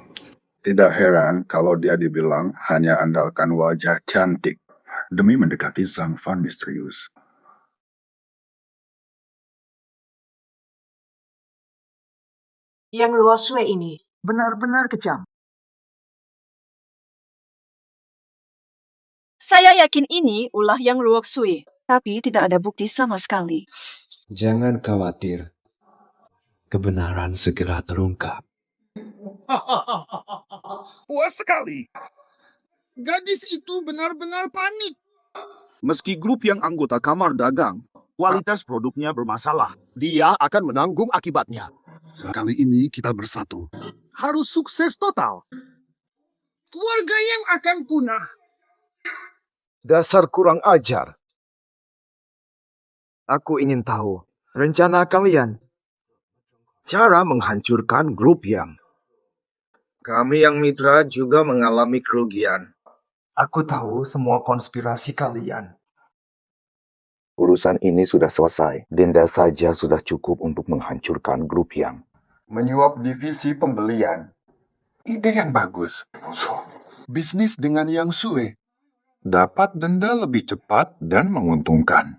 R: Tidak heran kalau dia dibilang hanya andalkan wajah cantik demi mendekati sang fan misterius.
B: Yang Luo Sui ini benar-benar kejam. Saya yakin ini ulah Yang Luo Sui, tapi tidak ada bukti sama sekali.
G: Jangan khawatir. Kebenaran segera terungkap.
M: Puas sekali. Gadis itu benar-benar panik.
O: Meski grup yang anggota kamar dagang, kualitas produknya bermasalah. Dia akan menanggung akibatnya.
R: Kali ini kita bersatu.
M: Harus sukses total. Keluarga yang akan punah.
C: Dasar kurang ajar. Aku ingin tahu rencana kalian. Cara menghancurkan grup yang. Kami yang mitra juga mengalami kerugian. Aku tahu semua konspirasi kalian.
L: Urusan ini sudah selesai. Denda saja sudah cukup untuk menghancurkan grup yang.
R: Menyuap divisi pembelian. Ide yang bagus. Bisnis dengan Yang Sue. Dapat denda lebih cepat dan menguntungkan.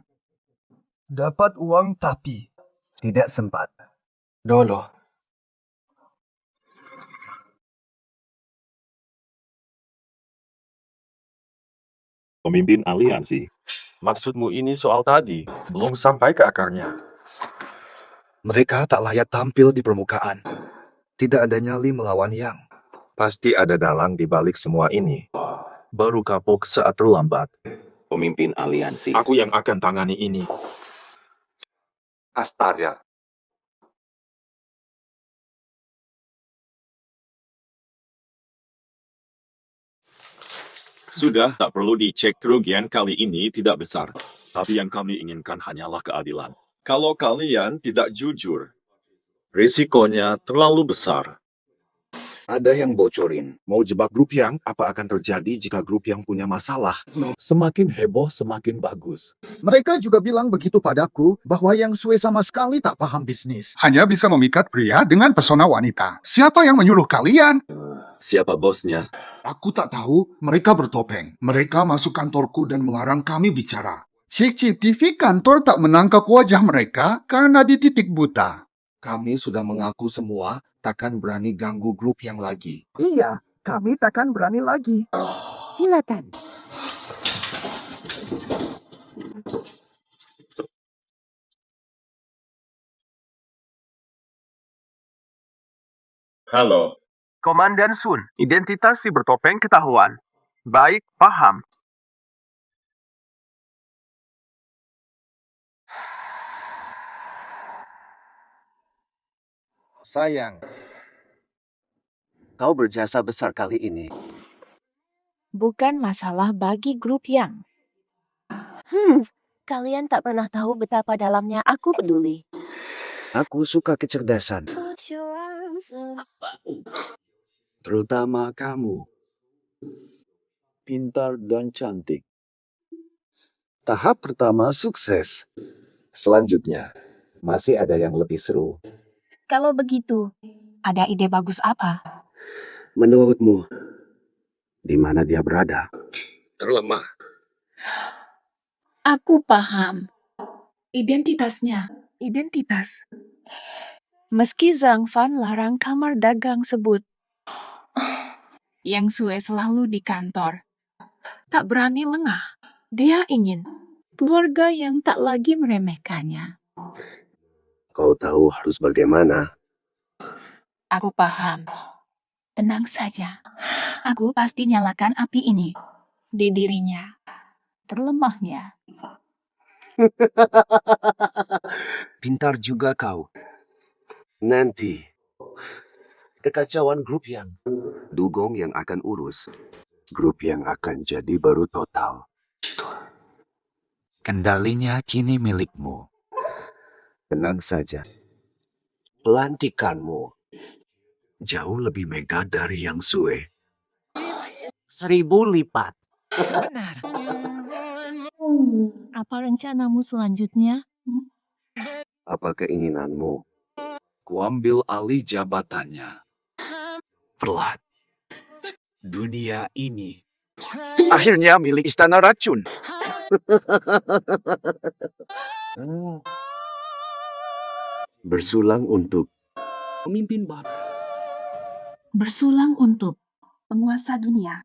C: Dapat uang tapi tidak sempat. Dolo.
L: Pemimpin aliansi.
F: Maksudmu ini soal tadi, belum sampai ke akarnya.
C: Mereka tak layak tampil di permukaan. Tidak ada nyali melawan Yang.
L: Pasti ada dalang di balik semua ini.
A: Baru kapok saat terlambat.
L: Pemimpin aliansi.
F: Aku yang akan tangani ini.
L: Astaria. Sudah, tak perlu dicek, kerugian kali ini tidak besar. Tapi yang kami inginkan hanyalah keadilan. Kalau kalian tidak jujur, risikonya terlalu besar.
O: Ada yang bocorin. Mau jebak grup yang, apa akan terjadi jika grup yang punya masalah?
R: Semakin heboh, semakin bagus.
M: Mereka juga bilang begitu padaku bahwa Yang Sue sama sekali tak paham bisnis. Hanya bisa memikat pria dengan pesona wanita. Siapa yang menyuruh kalian?
L: Siapa bosnya?
O: Aku tak tahu, mereka bertopeng. Mereka masuk kantorku dan melarang kami bicara.
M: CCTV kantor tak menangkap wajah mereka karena dititik buta.
O: Kami sudah mengaku semua, takkan berani ganggu grup yang lagi.
M: Iya, kami takkan berani lagi.
P: Silakan.
L: Halo.
N: Komandan Sun, identitas si bertopeng ketahuan. Baik, paham.
C: Sayang, kau berjasa besar kali ini.
D: Bukan masalah bagi grup yang.
E: Kalian tak pernah tahu betapa dalamnya aku peduli.
C: Aku suka kecerdasan.
G: Terutama kamu. Pintar dan cantik.
Q: Tahap pertama sukses. Selanjutnya, masih ada yang lebih seru.
E: Kalau begitu, ada ide bagus apa?
Q: Menurutmu, di mana dia berada? Terlemah.
B: Aku paham. Identitasnya. Identitas. Meski Zhang Fan larang kamar dagang sebut. Yang Sue selalu di kantor. Tak berani lengah. Dia ingin keluarga yang tak lagi meremehkannya.
Q: Kau tahu harus bagaimana?
B: Aku paham. Tenang saja. Aku pasti nyalakan api ini. Di dirinya. Terlemahnya.
Q: Pintar juga kau. Nanti, kekacauan grup yang dugong yang akan urus. Grup yang akan jadi baru total. Kendalinya kini milikmu. Tenang saja. Pelantikanmu jauh lebih mega dari yang Sue.
A: 1000 lipat.
B: Benar. Apa rencanamu selanjutnya?
Q: Apa keinginanmu? Kuambil alih jabatannya. Verlat. Dunia ini akhirnya milik istana racun. Bersulang untuk pemimpin baru.
B: Bersulang untuk penguasa dunia.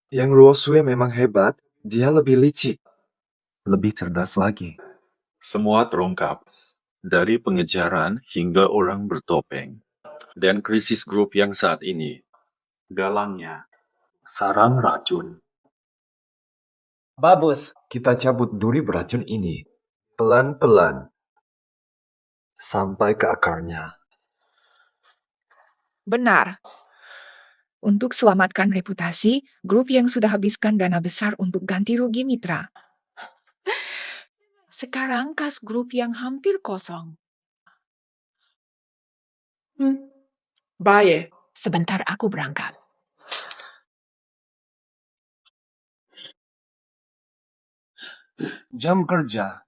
C: Yang Ruosue memang hebat, dia lebih licik. Lebih cerdas lagi.
L: Semua terungkap, dari pengejaran hingga orang bertopeng. Dan krisis grup yang saat ini, dalangnya, sarang racun.
C: Bagus. Kita cabut duri beracun ini. Pelan-pelan. Sampai ke akarnya.
B: Benar. Untuk selamatkan reputasi, grup yang sudah habiskan dana besar untuk ganti rugi mitra. Sekarang kas grup yang hampir kosong. Baik, sebentar aku berangkat.
C: Jam kerja.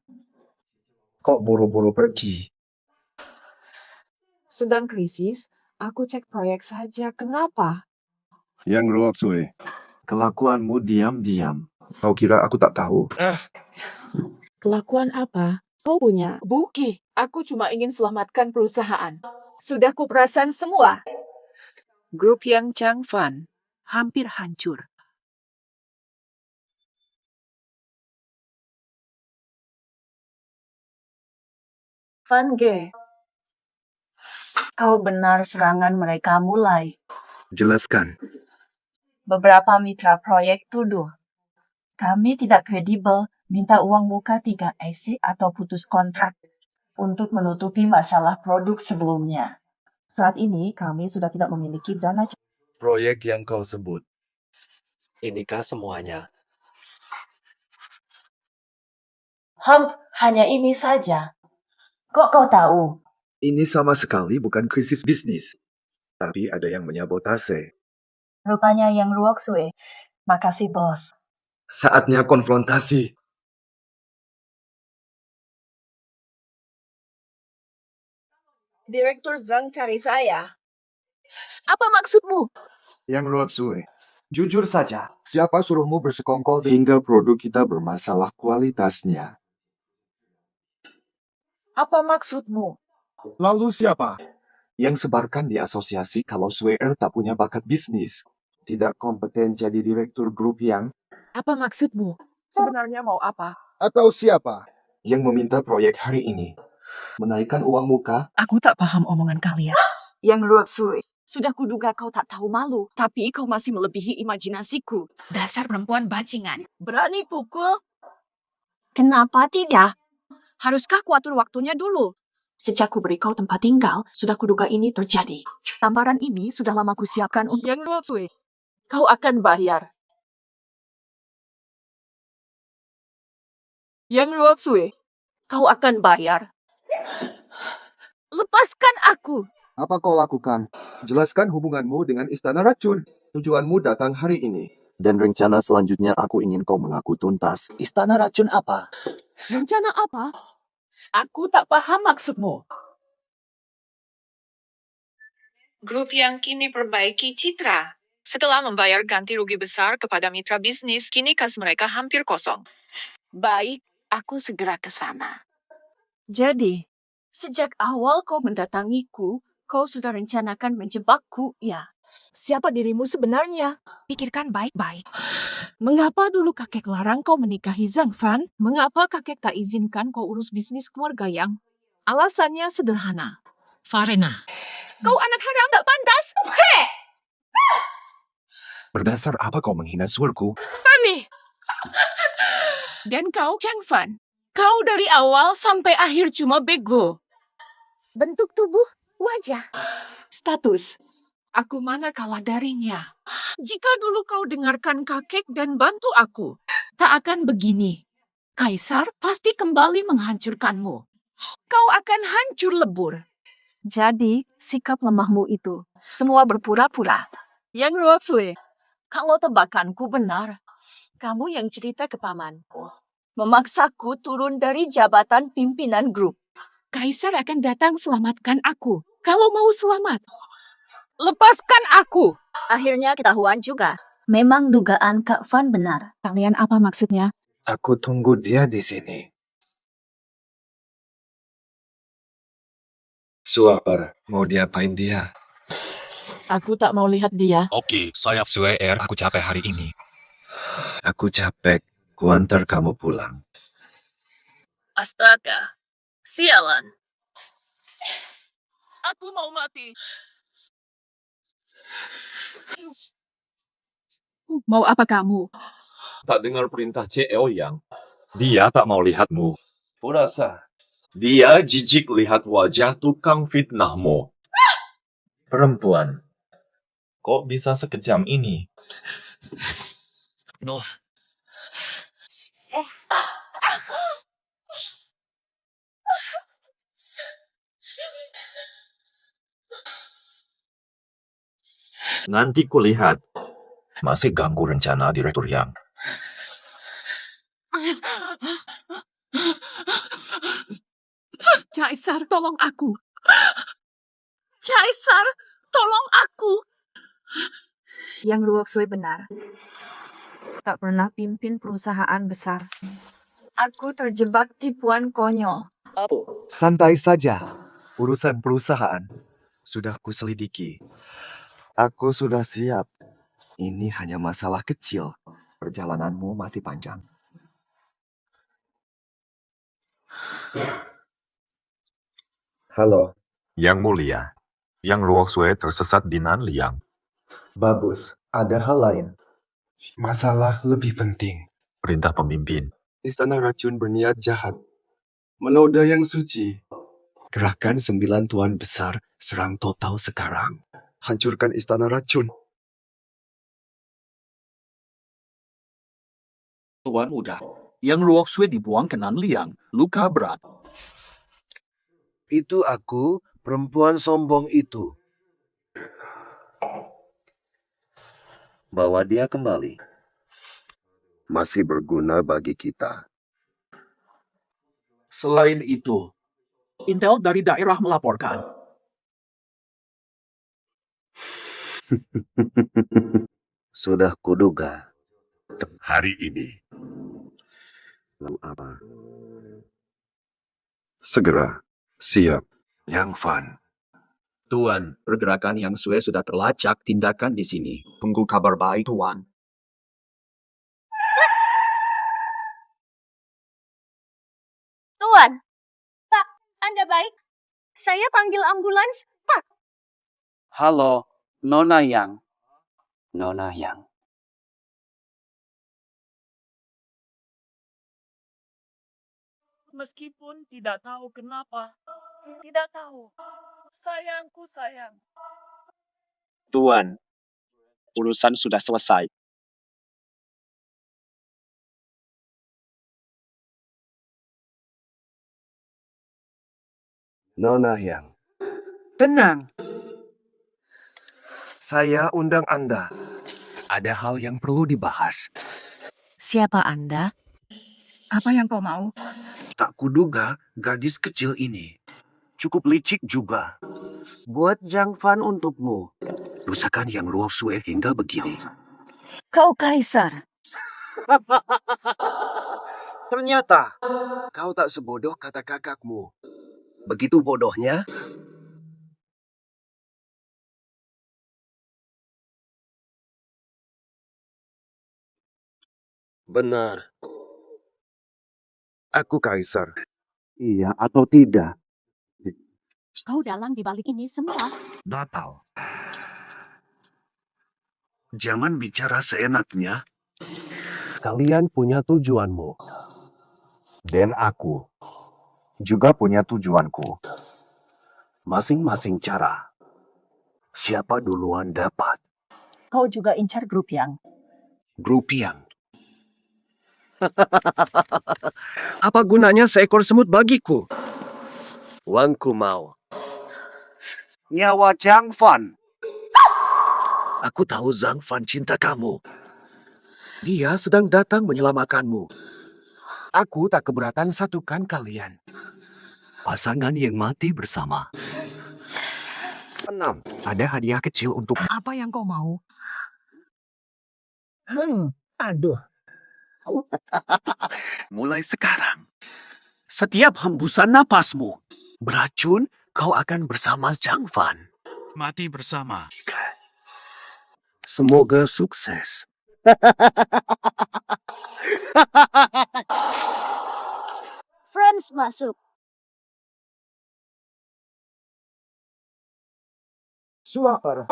C: Kok buru-buru pergi?
B: Sedang krisis, aku cek proyek saja. Kenapa?
C: Yang Ruosue. Kelakuanmu diam-diam. Kau kira aku tak tahu?
B: Kelakuan apa? Kau punya bukti. Aku cuma ingin selamatkan perusahaan. Sudah kuperasan semua. Grup yang Chang Fan hampir hancur.
E: Van Ge, kau benar serangan mereka mulai.
C: Jelaskan.
E: Beberapa mitra proyek tuduh. Kami tidak kredibel minta uang muka 3 exit atau putus kontrak untuk menutupi masalah produk sebelumnya. Saat ini kami sudah tidak memiliki dana.
C: Proyek yang kau sebut.
Q: Inikah semuanya?
E: Hanya ini saja. Kok kau tahu?
C: Ini sama sekali bukan krisis bisnis. Tapi ada yang menyabotase.
E: Rupanya yang Ruosue. Makasih, bos.
C: Saatnya konfrontasi.
B: Direktur Zhang cari saya. Apa maksudmu?
C: Yang Ruosue. Jujur saja, siapa suruhmu bersekongkol hingga produk kita bermasalah kualitasnya?
B: Apa maksudmu?
C: Lalu siapa? Yang sebarkan di asosiasi kalau Sweer tak punya bakat bisnis. Tidak kompeten jadi direktur grup yang...
B: Apa maksudmu? Sebenarnya mau apa?
C: Atau siapa? Yang meminta proyek hari ini. Menaikkan uang muka?
B: Aku tak paham omongan kalian.
H: Yang Ruosue, sudah kuduga kau tak tahu malu, tapi kau masih melebihi imajinasiku.
B: Dasar perempuan bajingan.
H: Berani pukul? Kenapa tidak? Haruskah kuatur waktunya dulu? Sejak ku beri kau tempat tinggal, sudah kuduga ini terjadi. Tamparan ini sudah lama kusiapkan untuk Yang Ruosue. Kau akan bayar. Yang Ruosue, kau akan bayar.
B: Lepaskan aku.
C: Apa kau lakukan? Jelaskan hubunganmu dengan Istana Racun. Tujuanmu datang hari ini.
Q: Dan rencana selanjutnya aku ingin kau mengaku tuntas.
A: Istana racun apa?
H: Rencana apa? Aku tak paham maksudmu.
S: Grup yang kini perbaiki citra. Setelah membayar ganti rugi besar kepada mitra bisnis, kini kas mereka hampir kosong.
H: Baik, aku segera ke sana. Jadi, sejak awal kau mendatangiku, kau sudah rencanakan menjebakku, ya?
B: Siapa dirimu sebenarnya?
H: Pikirkan baik-baik. Mengapa dulu kakek larang kau menikahi Zhang Fan? Mengapa kakek tak izinkan kau urus bisnis keluarga Yang? Alasannya sederhana. Farena, kau anak haram tak pantas. Hei!
C: Berdasar apa kau menghina suarku?
H: Fanny! Dan kau, Zhang Fan, kau dari awal sampai akhir cuma bego. Bentuk tubuh, wajah, status. Aku mana kalah darinya. Jika dulu kau dengarkan kakek dan bantu aku, tak akan begini. Kaisar pasti kembali menghancurkanmu. Kau akan hancur lebur. Jadi, sikap lemahmu itu semua berpura-pura. Yang Ruotsui, kalau tebakanku benar, kamu yang cerita ke pamanku. Memaksaku turun dari jabatan pimpinan grup. Kaisar akan datang selamatkan aku. Kalau mau selamat. Lepaskan aku!
E: Akhirnya ketahuan juga. Memang dugaan Kak Van benar.
H: Kalian apa maksudnya?
C: Aku tunggu dia di sini. Suaper, mau diapain dia?
H: Aku tak mau lihat dia.
C: Oke, saya swear aku capek hari ini. Aku capek. Kuantar kamu pulang.
K: Astaga, sialan. Aku mau mati.
H: Mau apa kamu?
L: Tak dengar perintah CEO Yang. Dia tak mau lihatmu. Kurasa. Dia jijik lihat wajah tukang fitnahmu. Perempuan. Kok bisa sekejam ini?
C: Noh.
L: Nanti kulihat. Masih ganggu rencana Direktur Yang.
H: Caesar, tolong aku. Caesar, tolong aku.
B: Yang Ruotsui benar. Tak pernah pimpin perusahaan besar. Aku terjebak tipuan konyol.
C: Santai saja. Urusan perusahaan sudah kuselidiki. Aku sudah siap. Ini hanya masalah kecil. Perjalananmu masih panjang. Halo.
L: Yang mulia, Yang Ruoxue tersesat di Nanliang.
C: Bagus. Ada hal lain. Masalah lebih penting.
L: Perintah pemimpin.
C: Istana Racun berniat jahat. Menoda yang suci. Gerakan 9 tuan besar serang total sekarang. Hancurkan Istana Racun.
O: Tuan muda, Yang Ruoxue dibuang ke Nanliang, luka berat.
Q: Itu aku, perempuan sombong itu. Bawa dia kembali. Masih berguna bagi kita.
O: Selain itu, intel dari daerah melaporkan.
Q: Sudah kuduga.
L: Hari ini.
Q: Lalu apa?
R: Segera. Siap. Yang Fan.
J: Tuan, pergerakan Yang Sue sudah terlacak tindakan di sini. Tunggu kabar baik, Tuan.
E: Tuan, Pak, Anda baik? Saya panggil ambulans, Pak.
J: Halo, Nona Yang. Nona Yang.
F: Meskipun tidak tahu kenapa. Tidak tahu. Sayangku sayang.
J: Tuan, urusan sudah selesai.
Q: Nona Yang.
M: Tenang.
C: Saya undang Anda. Ada hal yang perlu dibahas.
H: Siapa Anda?
B: Apa yang kau mau?
C: Tak kuduga gadis kecil ini cukup licik juga. Buat Zhang Fan untukmu. Rusakan yang Luo Sue hingga begini.
K: Kau kaisar.
C: Ternyata kau tak sebodoh kata kakakmu. Begitu bodohnya? Benar. Aku kaisar. Iya atau tidak?
E: Kau dalang di balik ini semua.
C: Batal. Jangan bicara seenaknya. Kalian punya tujuanmu. Dan aku juga punya tujuanku. Masing-masing cara. Siapa duluan dapat?
H: Kau juga incar grup yang.
C: Grup yang. Apa gunanya seekor semut bagiku? Wangku mau. Nyawa Zhang Fan. Aku tahu Zhang Fan cinta kamu. Dia sedang datang menyelamatkanmu. Aku tak keberatan satukan kalian. Pasangan yang mati bersama. 6. Ada hadiah kecil untuk...
B: Apa yang kau mau?
C: Aduh. Mulai sekarang, setiap hembusan napasmu beracun, kau akan bersama Zhang Fan.
N: Mati bersama.
C: Semoga sukses.
E: Friends masuk.
C: Suapar.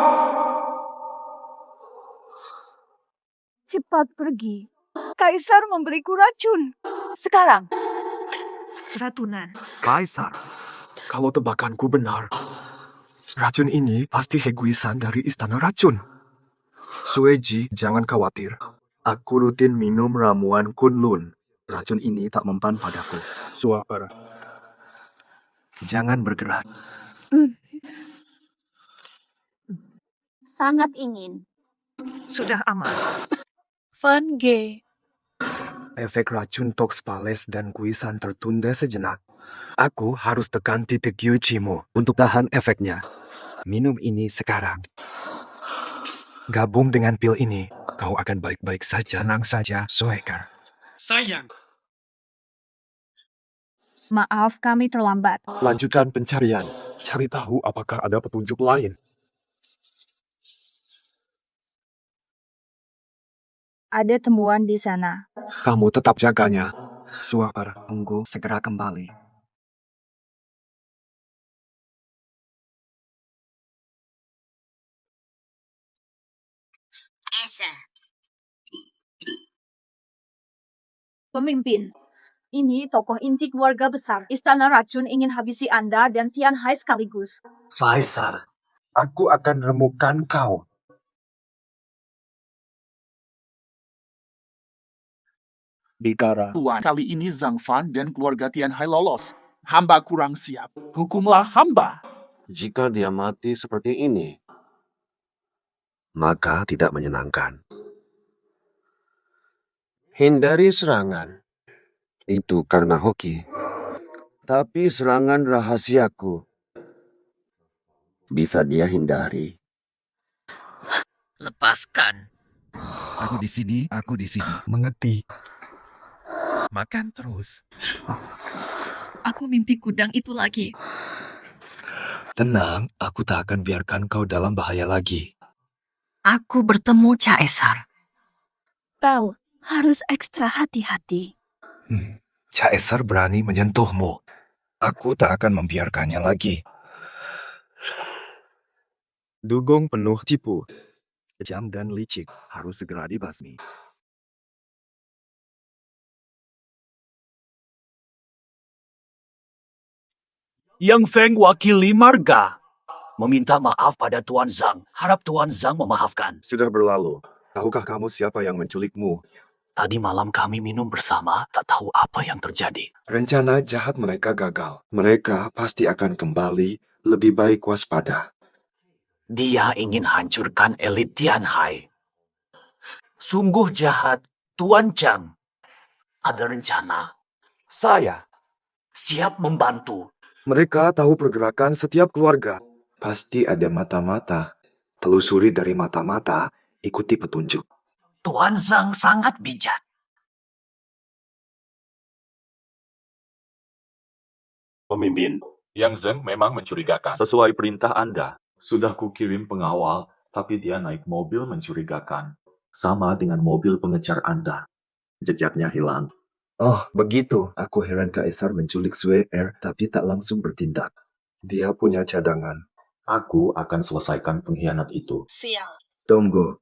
B: Cepat pergi. Kaisar memberiku racun. Sekarang. Ratunan.
C: Kaisar, kalau tebakanku benar, racun ini pasti Heguisan dari Istana Racun. Sueji, jangan khawatir. Aku rutin minum ramuan Kunlun. Racun ini tak mempan padaku. Suapar. Jangan bergerak.
E: Sangat ingin.
B: Sudah aman.
H: Van G.
C: Efek racun Toxpales dan Guisan tertunda sejenak. Aku harus tekan titik Yuchimu untuk tahan efeknya. Minum ini sekarang. Gabung dengan pil ini, kau akan baik-baik saja. Tenang saja, Soekar.
N: Sayang.
B: Maaf, kami terlambat.
C: Lanjutkan pencarian. Cari tahu apakah ada petunjuk lain.
B: Ada temuan di sana.
C: Kamu tetap jaganya. Suapar, tunggu segera kembali.
I: Pemimpin, ini tokoh inti keluarga besar. Istana Racun ingin habisi Anda dan Tian Hai sekaligus.
C: Kaisar, aku akan remukkan kau.
N: Bikara. Tuan, kali ini Zhang Fan dan keluarga Tian Hai lolos. Hamba kurang siap. Hukumlah hamba.
C: Jika dia mati seperti ini, maka tidak menyenangkan. Hindari serangan. Itu karena hoki. Tapi serangan rahasiaku bisa dia hindari.
J: Lepaskan.
C: Aku di sini, aku di sini. Mengerti.
N: Makan terus.
B: Aku mimpi kudang itu lagi.
C: Tenang, aku tak akan biarkan kau dalam bahaya lagi.
H: Aku bertemu Caesar.
E: Tahu, harus ekstra hati-hati.
C: Caesar berani menyentuhmu. Aku tak akan membiarkannya lagi. Dugong penuh tipu. Kejam dan licik harus segera dibasmi.
A: Yang Feng wakili marga. Meminta maaf pada Tuan Zhang. Harap Tuan Zhang memaafkan.
C: Sudah berlalu. Tahukah kamu siapa yang menculikmu?
A: Tadi malam kami minum bersama, tak tahu apa yang terjadi.
C: Rencana jahat mereka gagal. Mereka pasti akan kembali, lebih baik waspada.
A: Dia ingin hancurkan elit Tianhai. Sungguh jahat, Tuan Chang. Ada rencana. Saya siap membantu.
C: Mereka tahu pergerakan setiap keluarga. Pasti ada mata-mata. Telusuri dari mata-mata, ikuti petunjuk.
A: Tuan Zhang sangat bijak.
L: Pemimpin, Yang Zheng memang mencurigakan. Sesuai perintah Anda, sudah kukirim pengawal, tapi dia naik mobil mencurigakan. Sama dengan mobil pengejar Anda. Jejaknya hilang.
C: Oh, begitu. Aku heran Kaisar menculik Sue Er, tapi tak langsung bertindak. Dia punya cadangan.
L: Aku akan selesaikan pengkhianat itu.
K: Sial.
C: Tunggu.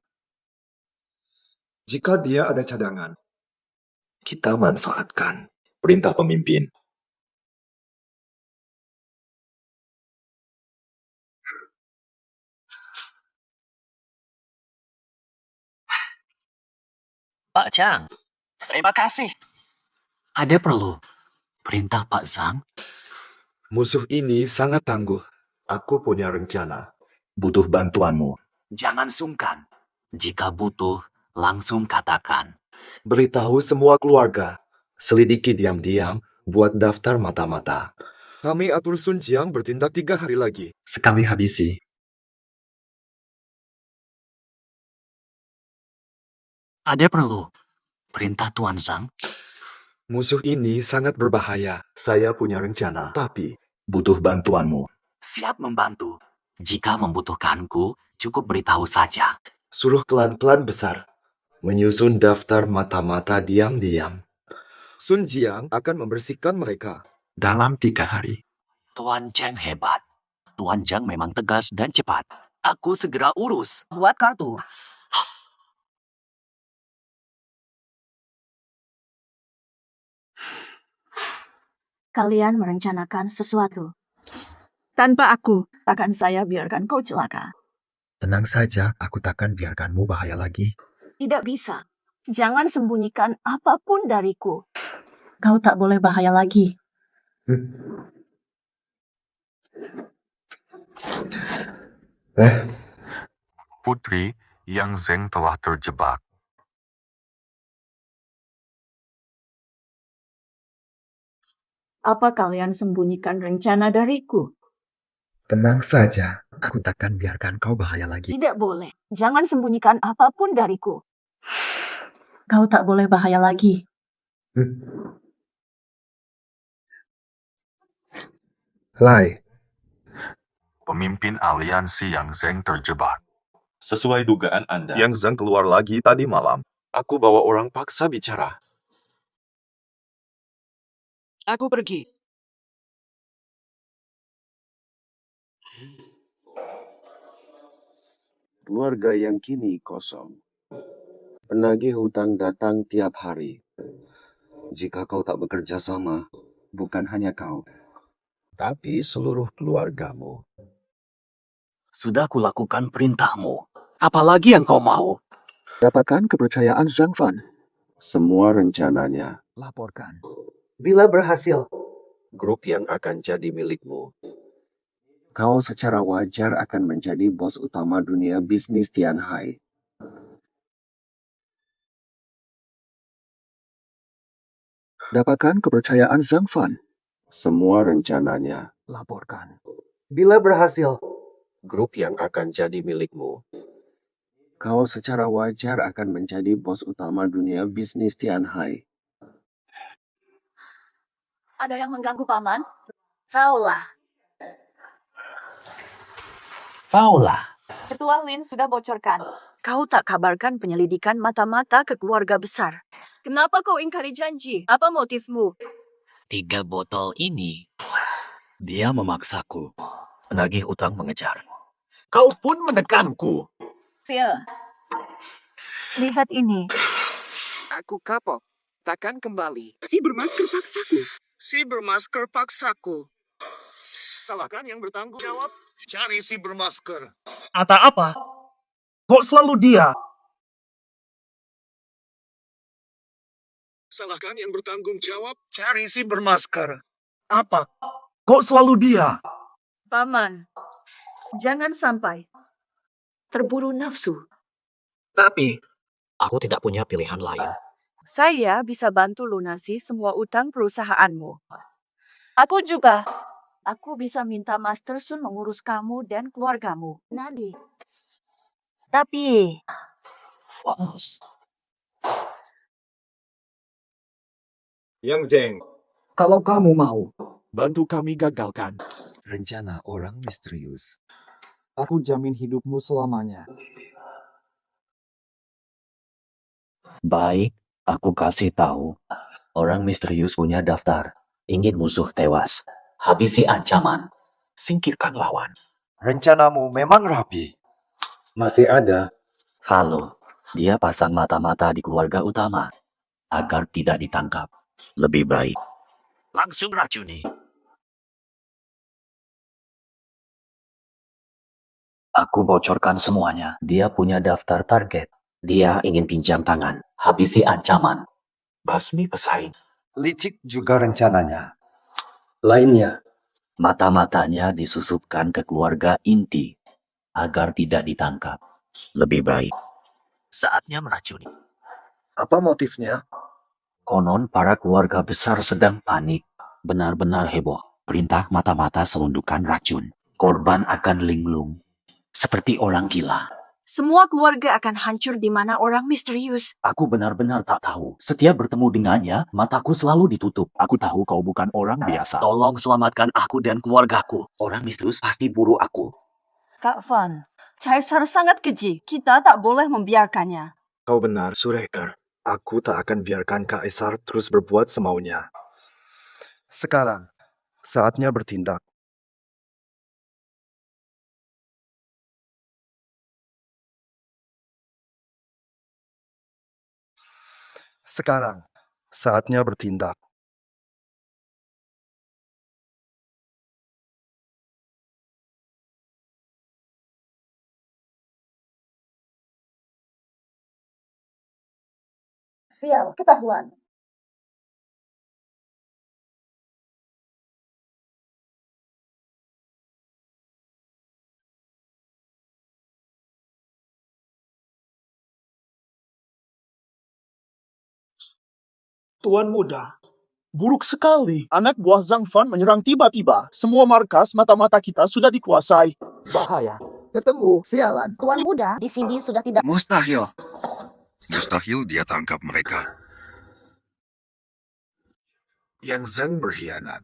C: Jika dia ada cadangan, kita manfaatkan.
L: Perintah pemimpin.
A: Pak Chang,
M: Terima kasih.
A: ada perlu. Perintah Pak Zhang.
C: Musuh ini sangat tangguh. Aku punya rencana. Butuh bantuanmu.
A: Jangan sungkan. Jika butuh, langsung katakan.
C: Beritahu semua keluarga. Selidiki diam-diam, buat daftar mata-mata. Kami atur Sun Jiang bertindak 3 hari lagi. Sekali habisi.
A: Ada perlu. Perintah Tuan Zhang.
C: Musuh ini sangat berbahaya. Saya punya rencana, tapi butuh bantuanmu.
A: Siap membantu. Jika membutuhkanku, cukup beritahu saja.
C: Suruh klan-klan besar menyusun daftar mata-mata diam-diam. Sun Jiang akan membersihkan mereka dalam 3 hari.
A: Tuan Chang hebat. Tuan Zhang memang tegas dan cepat. Aku segera urus.
B: Buat kartu.
E: Kalian merencanakan sesuatu.
B: Tanpa aku, takkan saya biarkan kau celaka.
G: Tenang saja, aku takkan biarkanmu bahaya lagi.
E: Tidak bisa. Jangan sembunyikan apapun dariku. Kau tak boleh bahaya lagi.
R: Putri, Yang Zeng telah terjebak.
E: Apa kalian sembunyikan rencana dariku?
G: Tenang saja, aku takkan biarkan kau bahaya lagi.
E: Tidak boleh. Jangan sembunyikan apapun dariku. Kau tak boleh bahaya lagi.
C: Lai,
R: Pemimpin aliansi Yang Zeng terjebak.
L: Sesuai dugaan Anda.
T: Yang Zhang keluar lagi tadi malam.
L: Aku bawa orang paksa bicara.
B: Aku pergi.
Q: Keluarga yang kini kosong. Penagih hutang datang tiap hari. Jika kau tak bekerja sama, bukan hanya kau, tapi seluruh keluargamu.
A: Sudah kulakukan perintahmu. Apalagi yang kau mau?
Q: Dapatkan kepercayaan Zhang Fan. Semua rencananya.
J: Laporkan.
Q: Bila berhasil, grup yang akan jadi milikmu. Kau secara wajar akan menjadi bos utama dunia bisnis Tianhai. Dapatkan kepercayaan Zhang Fan. Semua rencananya.
J: Laporkan.
Q: Bila berhasil, grup yang akan jadi milikmu. Kau secara wajar akan menjadi bos utama dunia bisnis Tianhai.
E: Ada yang mengganggu paman? Faulah. Ketua Lin sudah bocorkan. Kau tak kabarkan penyelidikan mata-mata ke keluarga besar. Kenapa kau ingkari janji? Apa motifmu?
A: 3 botol ini. Dia memaksaku. Penagih utang mengejar.
F: Kau pun menekanku.
E: Phil. Lihat ini.
M: Aku kapok. Takkan kembali. Si bermasker paksaku. Si bermasker paksaku. Salahkan yang bertanggung jawab. Cari si bermasker.
F: Atau apa? Kok selalu dia?
M: Salahkan yang bertanggung jawab. Cari si bermasker.
F: Apa? Kok selalu dia?
B: Paman, jangan sampai
H: terburu nafsu.
J: Tapi, aku tidak punya pilihan lain.
B: Saya bisa bantu lunasi semua utang perusahaanmu. Aku juga. Aku bisa minta Master Sun mengurus kamu dan keluargamu.
E: Nadi. Tapi,
C: Yang Zeng,
N: Kalau kamu mau, bantu kami gagalkan.
G: Rencana orang misterius.
N: Aku jamin hidupmu selamanya.
J: Baik, aku kasih tahu. Orang misterius punya daftar. Ingin musuh tewas. Habisi ancaman. Singkirkan lawan.
C: rencanamu memang rapi. Masih ada.
J: Halo, dia pasang mata-mata di keluarga utama. Agar tidak ditangkap. Lebih baik. Langsung racuni. Aku bocorkan semuanya. Dia punya daftar target. Dia ingin pinjam tangan. Habisi ancaman. Basmi pesaing.
C: Licik juga rencananya. Lainnya,
J: Mata-matanya disusupkan ke keluarga inti. Agar tidak ditangkap. Lebih baik. Saatnya meracuni.
C: apa motifnya?
J: Konon para keluarga besar sedang panik. Benar-benar heboh. Perintah mata-mata selundukan racun. Korban akan linglung. Seperti orang gila.
H: Semua keluarga akan hancur di mana orang misterius.
J: Aku benar-benar tak tahu. Setiap bertemu dengannya, mataku selalu ditutup. Aku tahu kau bukan orang biasa. Tolong selamatkan aku dan keluargaku. Orang misterius pasti buru aku.
B: Kak Van, Caesar sangat keji. Kita tak boleh membiarkannya.
C: Kau benar, Surekar. Aku tak akan biarkan Kaisar terus berbuat semaunya. Sekarang, saatnya bertindak. Sekarang, saatnya bertindak.
B: Sial, ketahuan.
F: Tuan Muda, buruk sekali. Anak buah Zhang Fan menyerang tiba-tiba. Semua markas mata-mata kita sudah dikuasai.
N: Bahaya. Ketemu, sialan.
E: Tuan Muda di sini sudah tidak...
O: Mustahil. Mustahil dia tangkap mereka. Yang Zeng berkhianat.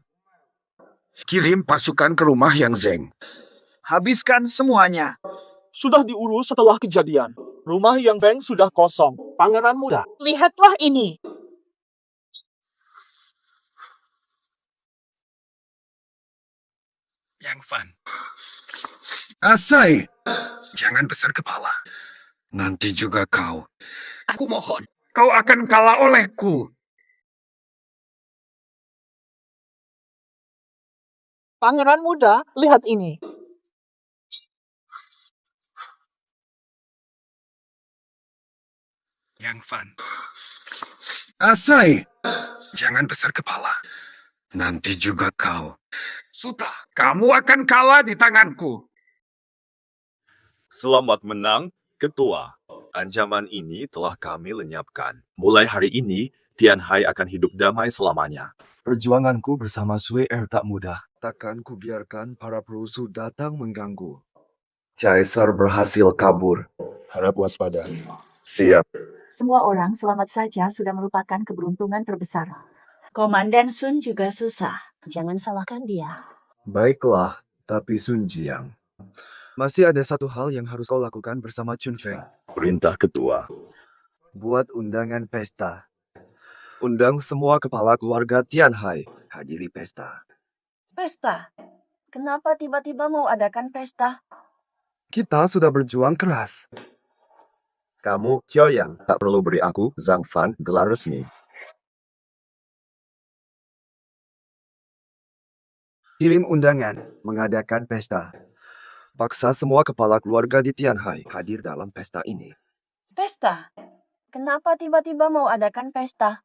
O: Kirim pasukan ke rumah Yang Zeng. Habiskan semuanya.
F: Sudah diurus setelah kejadian. Rumah Yang Feng sudah kosong. Pangeran Muda.
H: Lihatlah ini.
O: Yang Fan. Asai. Jangan besar kepala. Nanti juga kau.
J: Aku mohon.
O: Kau akan kalah olehku.
F: Pangeran Muda, lihat ini.
O: Yang Fan. Asai. Jangan besar kepala. Nanti juga kau. Sudah, kamu akan kalah di tanganku.
T: Selamat menang, Ketua. Ancaman ini telah kami lenyapkan. Mulai hari ini, Tianhai akan hidup damai selamanya.
C: Perjuanganku bersama Sui tak mudah. Takkan kubiarkan para perusuh datang mengganggu. Caesar berhasil kabur.
R: Harap waspada.
C: Siap.
B: Semua orang selamat saja sudah merupakan keberuntungan terbesar. Komandan Sun juga susah.
E: Jangan salahkan dia.
C: Baiklah, tapi Sun Jiang. Masih ada satu hal yang harus kau lakukan bersama Chun Feng.
T: Perintah Ketua.
C: Buat undangan pesta. Undang semua kepala keluarga Tianhai hadiri pesta.
B: Pesta? Kenapa tiba-tiba mau adakan pesta?
C: Kita sudah berjuang keras. Kamu, Xiaoyang, tak perlu beri aku, Zhang Fan, gelar resmi. Kirim undangan, mengadakan pesta. Paksa semua kepala keluarga di Tianhai hadir dalam pesta ini.
B: Pesta? Kenapa tiba-tiba mau adakan pesta?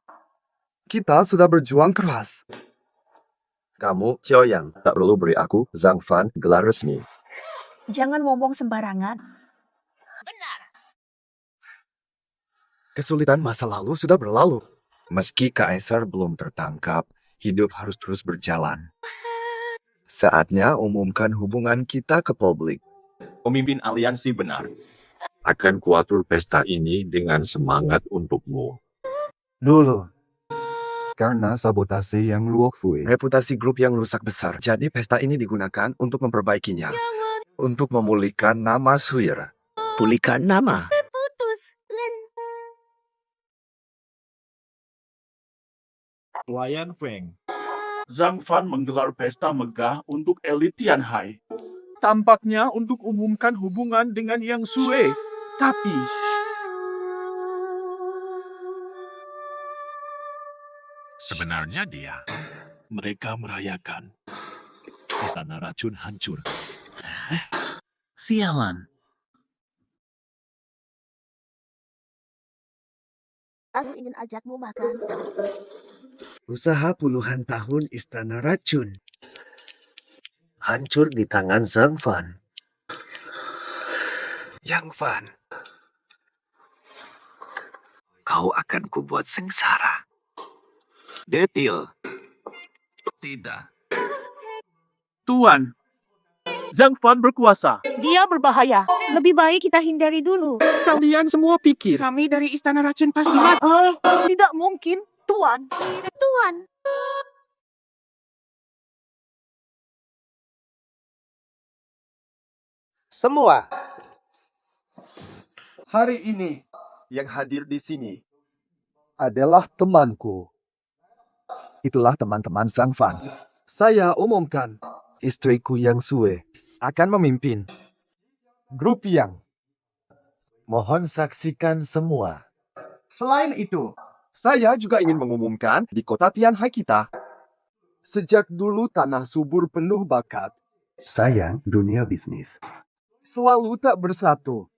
C: Kita sudah berjuang keras. Kamu, Xiaoyang, tak perlu beri aku, Zhang Fan, gelar resmi.
B: Jangan ngomong sembarangan.
C: Kesulitan masa lalu sudah berlalu. Meski Kaisar belum tertangkap, hidup harus terus berjalan. Saatnya umumkan hubungan kita ke publik.
T: Pemimpin aliansi benar. Akan kuatur pesta ini dengan semangat untukmu.
C: Dulu. Karena sabotase yang luokfui. Reputasi grup yang rusak besar. Jadi pesta ini digunakan untuk memperbaikinya. Untuk memulihkan nama Suir.
O: Pulihkan nama.
E: Putus, Len.
N: Lian Feng. Zhang Fan menggelar pesta megah untuk elit Tianhai. Tampaknya untuk umumkan hubungan dengan Yang Sue. Tapi
A: Sebenarnya
N: mereka merayakan.
A: istana racun hancur.
J: Sialan.
D: Aku ingin ajakmu makan.
O: Usaha puluhan tahun istana racun.
A: Hancur di tangan Zhang Fan.
C: Yang Fan, kau akan kubuat sengsara.
A: Detil. Tidak.
N: Tuan, Zhang Fan berkuasa.
D: Dia berbahaya. Lebih baik kita hindari dulu.
N: Kalian semua pikir
H: Kami dari Istana Racun pasti mati.
B: Tidak mungkin, Tuan.
E: Tuan.
C: Semua. Hari ini yang hadir di sini adalah temanku. Itulah teman-teman Zhang Fan. Saya umumkan, istriku Yang Sue akan memimpin grup Yang. Mohon saksikan semua. Selain itu, saya juga ingin mengumumkan di kota Tianhai kita. Sejak dulu tanah subur penuh bakat. Sayang dunia bisnis. Selalu tak bersatu.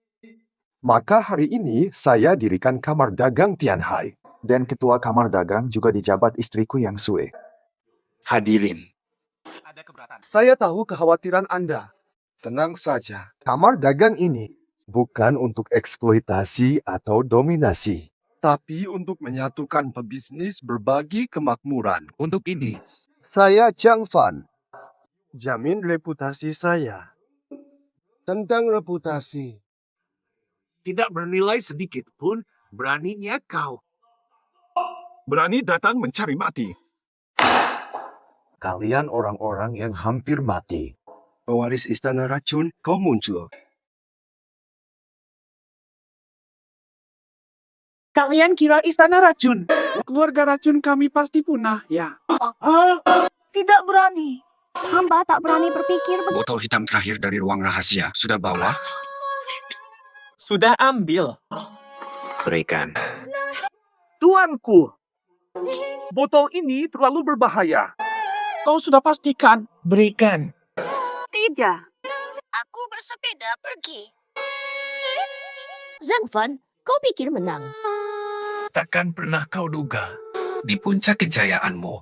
C: Maka hari ini saya dirikan Kamar Dagang Tianhai. Dan ketua Kamar Dagang juga dijabat istriku Yang Sue. Hadirin. Saya tahu kekhawatiran Anda. Tenang saja. Kamar Dagang ini bukan untuk eksploitasi atau dominasi. Tapi untuk menyatukan pebisnis berbagi kemakmuran. Untuk ini, saya Zhang Fan. Jamin reputasi saya. Tentang reputasi.
A: Tidak bernilai sedikit pun, beraninya kau.
N: Berani datang mencari mati.
C: Kalian orang-orang yang hampir mati. Pewaris istana racun, kau muncul.
N: Kalian kira istana racun? Keluarga racun kami pasti punah, ya.
B: Tidak berani.
D: Hamba tak berani berpikir begitu.
G: Botol hitam terakhir dari ruang rahasia. Sudah bawa?
F: Sudah ambil.
G: Berikan.
N: Tuanku, botol ini terlalu berbahaya. Kau sudah pastikan. Berikan.
E: Tidak. Aku bersepeda pergi.
D: Zhang Fan, kau pikir menang?
A: Takkan pernah kau duga, di puncak kejayaanmu,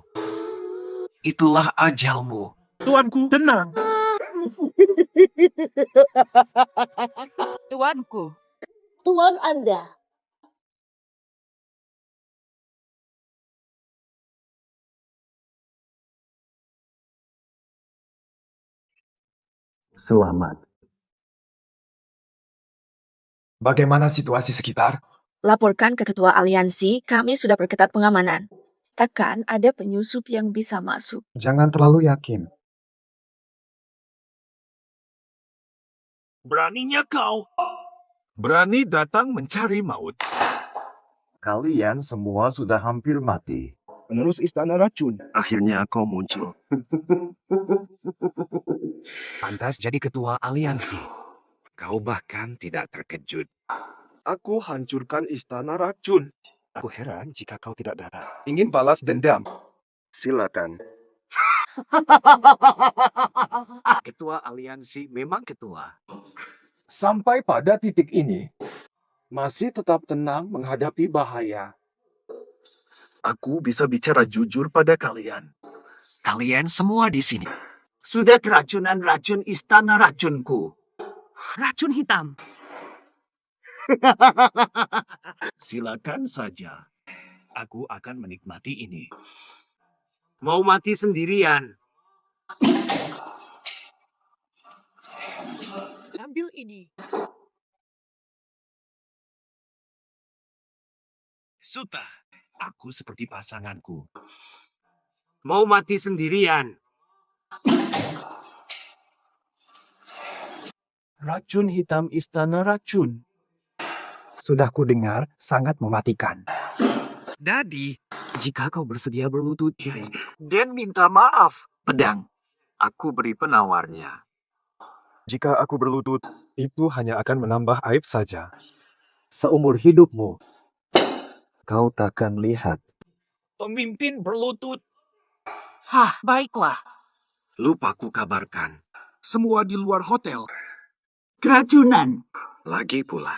A: itulah ajalmu.
N: Tuanku, tenang.
B: Tuanku.
D: Tuan Anda.
C: Selamat. Bagaimana situasi sekitar?
I: Laporkan ke ketua aliansi, kami sudah perketat pengamanan. Takkan ada penyusup yang bisa masuk.
C: Jangan terlalu yakin.
A: Beraninya kau.
N: Berani datang mencari maut.
C: Kalian semua sudah hampir mati. Penerus istana racun. Akhirnya kau muncul.
J: Pantas jadi ketua aliansi. Kau bahkan tidak terkejut.
C: Aku hancurkan istana racun. Aku heran jika kau tidak datang. Ingin balas dendam? Silakan.
J: Ketua aliansi memang ketua.
C: Sampai pada titik ini, masih tetap tenang menghadapi bahaya. Aku bisa bicara jujur pada kalian.
J: Kalian semua di sini sudah keracunan racun istana racunku. Racun hitam.
A: Silakan saja. Aku akan menikmati ini. Mau mati sendirian?
B: Ambil ini.
A: Suta, aku seperti pasanganku. Mau mati sendirian?
F: Racun hitam istana racun.
C: Sudah kudengar sangat mematikan.
A: Dadi, jika kau bersedia berlutut, dan minta maaf, pedang. Aku beri penawarnya.
C: Jika aku berlutut,
G: Itu hanya akan menambah aib saja.
Q: Seumur hidupmu, kau takkan lihat.
A: Pemimpin berlutut.
M: Hah, baiklah.
A: Lupa ku kabarkan.
M: Semua di luar hotel.
A: Keracunan. Lagi pula.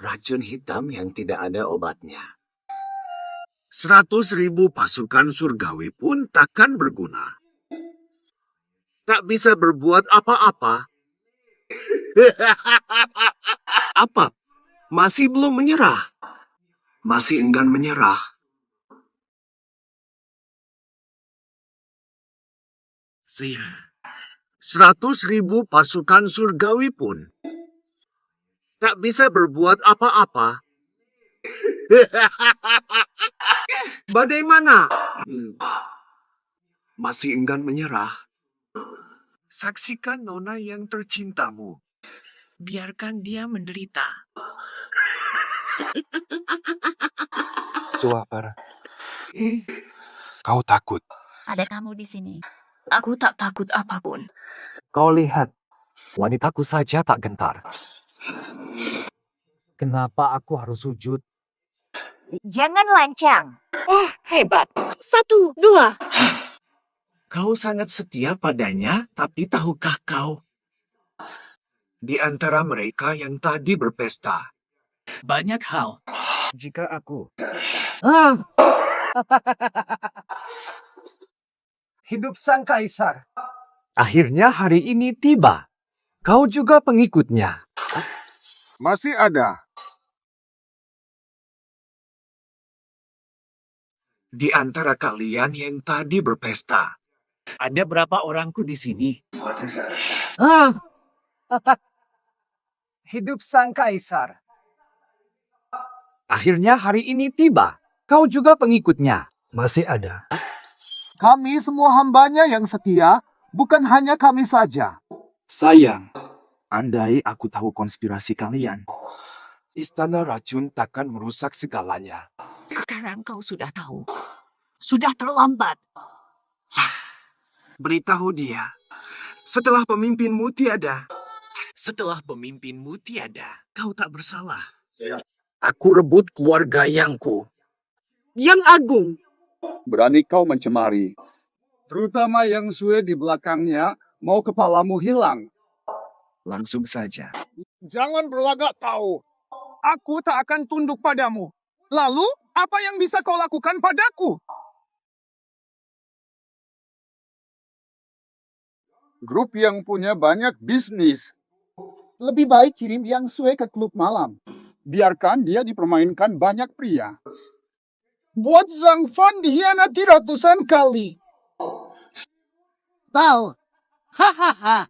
A: Racun hitam yang tidak ada obatnya. 100.000 pasukan surgawi pun takkan berguna. Tak bisa berbuat apa-apa. Apa? Masih belum menyerah? Masih enggan menyerah? Sih. 100.000 pasukan surgawi pun tak bisa berbuat apa-apa. Bagaimana? Masih enggan menyerah? Saksikan nona yang tercintamu. Biarkan dia menderita.
C: Suapar, kau takut.
B: Ada kamu di sini. Aku tak takut apapun.
C: Kau lihat, wanitaku saja tak gentar. Kenapa aku harus sujud?
H: Jangan lancang. Wah, hebat. 1, 2.
A: Kau sangat setia padanya, tapi tahukah kau? Di antara mereka yang tadi berpesta, banyak hal.
C: Jika aku... Hidup sang kaisar. Akhirnya hari ini tiba. Kau juga pengikutnya.
R: Masih ada.
A: Di antara kalian yang tadi berpesta, ada berapa orangku di sini?
C: Hidup sang kaisar. Akhirnya hari ini tiba. Kau juga pengikutnya. Masih ada.
M: Kami semua hambanya yang setia, bukan hanya kami saja.
G: Sayang, andai aku tahu konspirasi kalian,
C: Istana racun takkan merusak segalanya.
H: Sekarang kau sudah tahu. Sudah terlambat.
A: Beritahu dia, setelah pemimpinmu tiada, kau tak bersalah. Aku rebut keluarga Yangku. Yang agung.
O: Berani kau mencemari.
M: Terutama yang Sue di belakangnya, mau kepalamu hilang.
A: Langsung saja.
M: Jangan berlagak tahu. Aku tak akan tunduk padamu. Lalu, apa yang bisa kau lakukan padaku?
R: Grup yang punya banyak bisnis.
M: Lebih baik kirim Yang Sue ke klub malam. Biarkan dia dipermainkan banyak pria. Buat Zhang Fan dihianati ratusan kali.
H: Bau. Hahaha.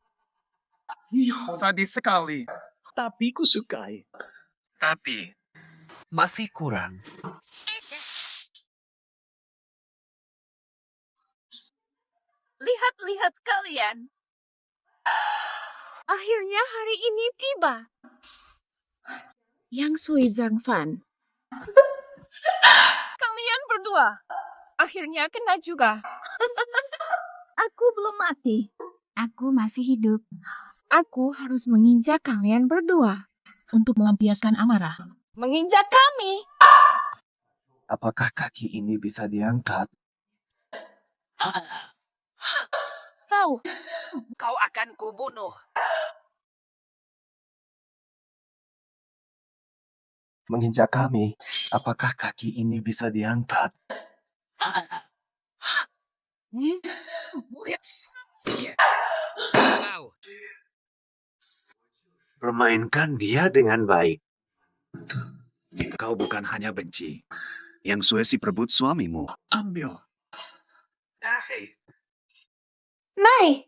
M: Sadis sekali.
F: Tapi ku sukai.
A: Tapi, masih kurang.
I: Lihat-lihat kalian. Akhirnya hari ini tiba. Yang Sui Zhang Fan. Kalian berdua. Akhirnya kena juga.
B: Aku belum mati. Aku masih hidup.
I: Aku harus menginjak kalian berdua.
B: Untuk melampiaskan amarah.
I: Menginjak kami.
A: Apakah kaki ini bisa diangkat?
B: Kau akan kubunuh.
A: Menginjak kami, apakah kaki ini bisa diangkat? Permainkan dia dengan baik.
J: Kau bukan hanya benci. Yang Sue si perebut suamimu. Ambil.
H: Mai!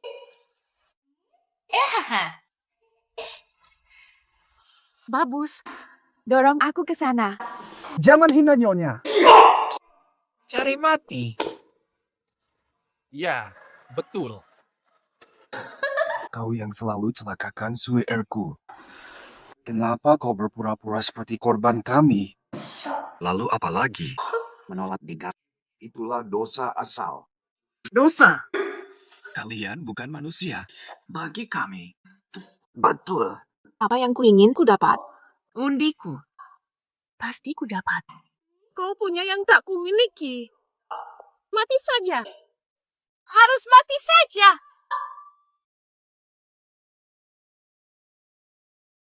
H: Babus, dorong aku ke sana.
C: Jangan hina Nyonya.
J: Cari mati. Ya, betul.
C: Kau yang selalu celakakan Sue Erku. Kenapa kau berpura-pura seperti korban kami?
J: Lalu apa lagi? Menolak digang.
C: Itulah dosa asal.
J: Dosa. Kalian bukan manusia. Bagi kami.
C: Betul.
H: Apa yang kuingin ku dapat. Undiku. Pasti ku dapat.
D: Kau punya yang tak kumiliki. Mati saja. Harus mati saja.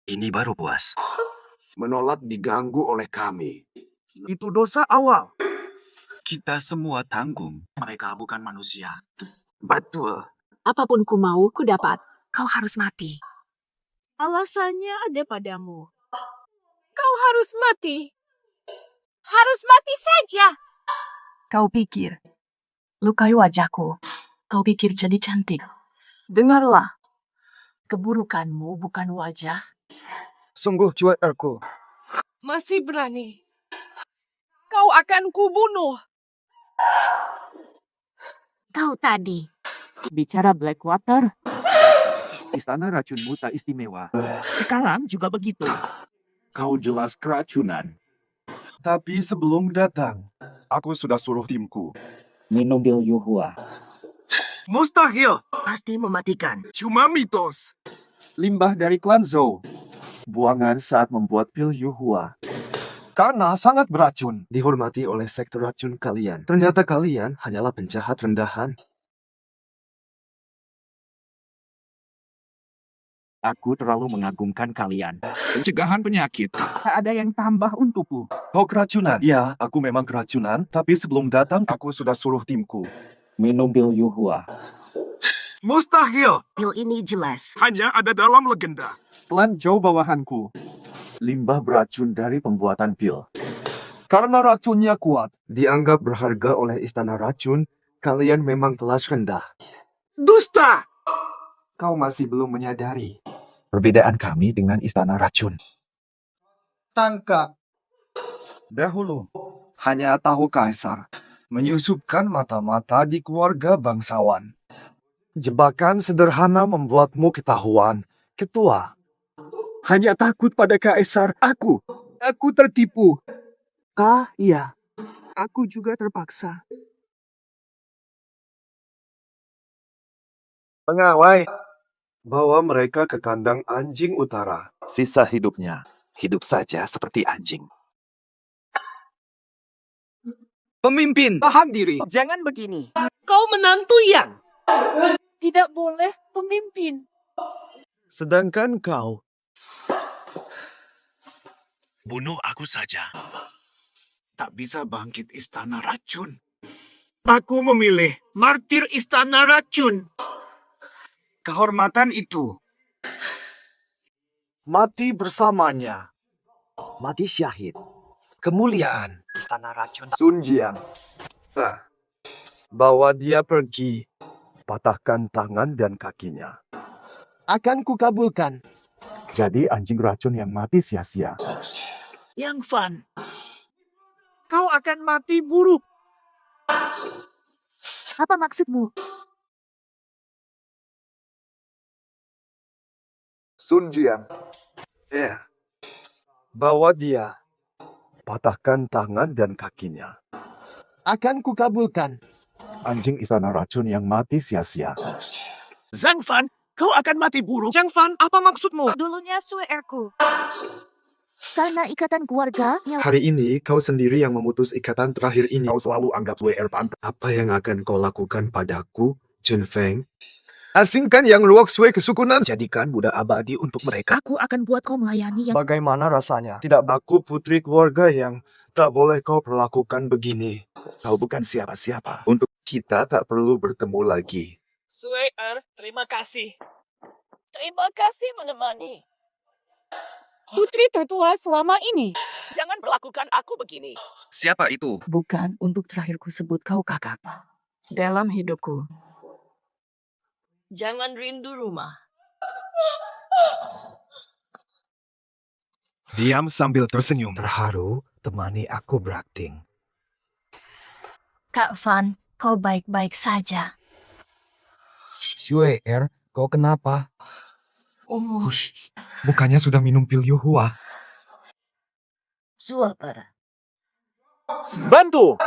J: Ini baru puas.
C: Menolak diganggu oleh kami. Itu dosa awal.
J: Kita semua tanggung. Mereka bukan manusia.
C: Betul.
H: Apapun ku mau, ku dapat. Kau harus mati.
D: Alasannya ada padamu. Kau harus mati. Harus mati saja.
B: Kau pikir, lukai wajahku. Kau pikir jadi cantik. Dengarlah, keburukanmu bukan wajah.
C: Sungguh cuek Erku.
D: Masih berani. Kau akan kubunuh.
H: Kau tadi.
J: Bicara Blackwater. Istana racunmu tak istimewa. Sekarang juga begitu.
R: Kau jelas keracunan.
C: Tapi sebelum datang, aku sudah suruh timku.
J: Minum Bil Yuhua.
C: Mustahil.
M: Pasti mematikan.
C: Cuma mitos.
R: Limbah dari klan Zhou. Buangan saat membuat pil Yuhua.
C: Karena sangat beracun.
Q: Dihormati oleh sektor racun kalian. Ternyata kalian hanyalah penjahat rendahan.
J: Aku terlalu mengagumkan kalian.
N: Pencegahan penyakit.
J: Tak ada yang tambah untukku.
C: Kau keracunan. Ya, aku memang keracunan. Tapi sebelum datang, aku sudah suruh timku.
J: Minum Bil Yuhua.
C: Mustahil.
M: Pil ini jelas.
C: Hanya ada dalam legenda.
R: Klan Zhou bawahanku. Limbah beracun dari pembuatan pil.
C: Karena racunnya kuat.
Q: Dianggap berharga oleh istana racun, kalian memang kelas rendah.
C: Dusta!
Q: Kau masih belum menyadari perbedaan kami dengan istana racun.
C: Tangkap. Dahulu, hanya tahu kaisar menyusupkan mata-mata di keluarga bangsawan. Jebakan sederhana membuatmu ketahuan, ketua. Hanya takut pada kaisar, aku tertipu.
M: Iya. Aku juga terpaksa.
C: Pengawai, bawa mereka ke kandang anjing utara.
G: Sisa hidupnya, hidup saja seperti anjing.
M: Pemimpin, paham diri. Jangan begini.
D: Kau menantu yang. Tidak boleh pemimpin.
C: Sedangkan kau,
J: Bunuh aku saja.
M: Tak bisa bangkit istana racun. Aku memilih martir istana racun. Kehormatan itu.
C: mati bersamanya.
Q: Mati syahid. Kemuliaan. Istana racun.
C: Sun Jian. Nah, bawa dia pergi. Patahkan tangan dan kakinya.
M: Akan kukabulkan.
R: Jadi anjing racun yang mati sia-sia.
M: Yang Fan. Kau akan mati buruk.
B: Apa maksudmu?
C: Sun Jian. Ya. Bawa dia. Patahkan tangan dan kakinya.
M: Akan kukabulkan.
R: Anjing istana racun yang mati sia-sia.
M: Zhang Fan, kau akan mati buruk. Zhang Fan, apa maksudmu?
E: Dulunya Sue Erku. Karena ikatan keluarga,
Q: Hari ini kau sendiri yang memutus ikatan terakhir ini.
R: Kau selalu anggap WR pantas.
Q: Apa yang akan kau lakukan padaku, Chun Feng?
C: Asingkan yang luak Sue kesukunan.
Q: Jadikan budak abadi untuk mereka.
B: Aku akan buat kau melayani yang...
C: Bagaimana rasanya? Tidak aku putri keluarga yang tak boleh kau perlakukan begini.
Q: Kau bukan siapa-siapa. Untuk kita tak perlu bertemu lagi.
D: Sue terima kasih. Terima kasih menemani.
B: Putri tertua selama ini.
A: Jangan melakukan aku begini.
C: Siapa itu?
B: Bukan untuk terakhir ku sebut kau kakak. Dalam hidupku.
A: Jangan rindu rumah.
C: Diam sambil tersenyum. Terharu, temani aku berakting.
E: Kak Van, kau baik-baik saja.
C: Shue kau kenapa?
E: Oh,
C: Bukannya sudah minum pil Yuhua?
K: Suapara.
F: Bantu!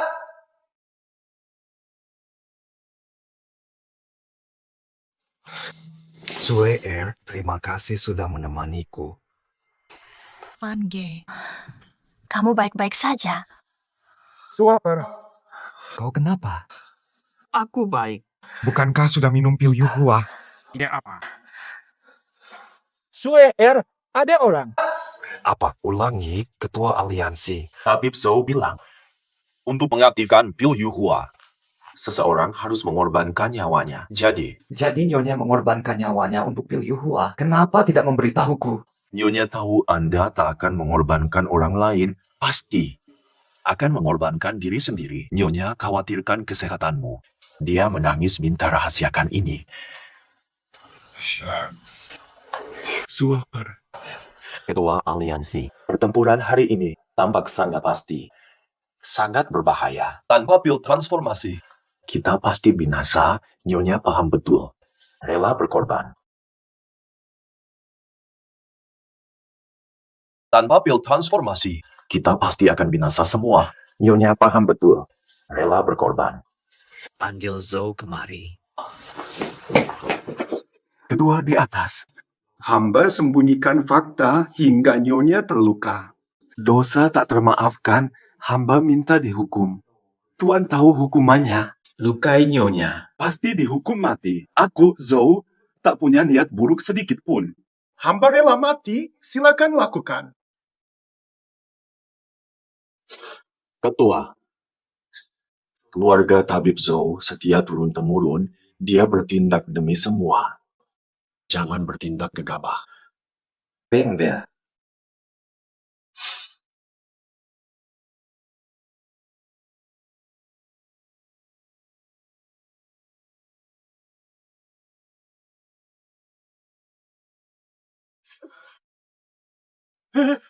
C: Shue terima kasih sudah menemaniku.
E: Van G. Kamu baik-baik saja.
C: Suapar. Kau kenapa?
F: Aku baik.
C: Bukankah sudah minum pil Yuhua?
M: Tidak apa.
F: Sue ada orang.
C: Apa? Ulangi, Ketua Aliansi.
T: Habib Zhou bilang, untuk mengaktifkan pil Yuhua, seseorang harus mengorbankan nyawanya. Jadi
C: Nyonya mengorbankan nyawanya untuk pil Yuhua. Kenapa tidak memberitahuku?
T: Nyonya tahu Anda tak akan mengorbankan orang lain. Pasti akan mengorbankan diri sendiri. Nyonya khawatirkan kesehatanmu. Dia menangis minta rahasiakan ini.
C: Suapar.
T: Ketua Aliansi, pertempuran hari ini tampak sangat pasti. Sangat berbahaya. Tanpa pil transformasi, kita pasti binasa. Nyonya paham betul. Rela berkorban. Tanpa pil transformasi, kita pasti akan binasa semua. Nyonya paham betul. Rela berkorban.
J: Panggil Zhou kemari.
C: Ketua di atas.
R: Hamba sembunyikan fakta hingga Nyonya terluka.
C: Dosa tak termaafkan, hamba minta dihukum. Tuan tahu hukumannya.
J: Lukai Nyonya.
R: Pasti dihukum mati. Aku, Zhou, tak punya niat buruk sedikit pun. Hamba rela mati, silakan lakukan.
T: Ketua, keluarga Tabib Zhou setia turun-temurun, dia bertindak demi semua. Jangan bertindak gegabah.
J: Pembe.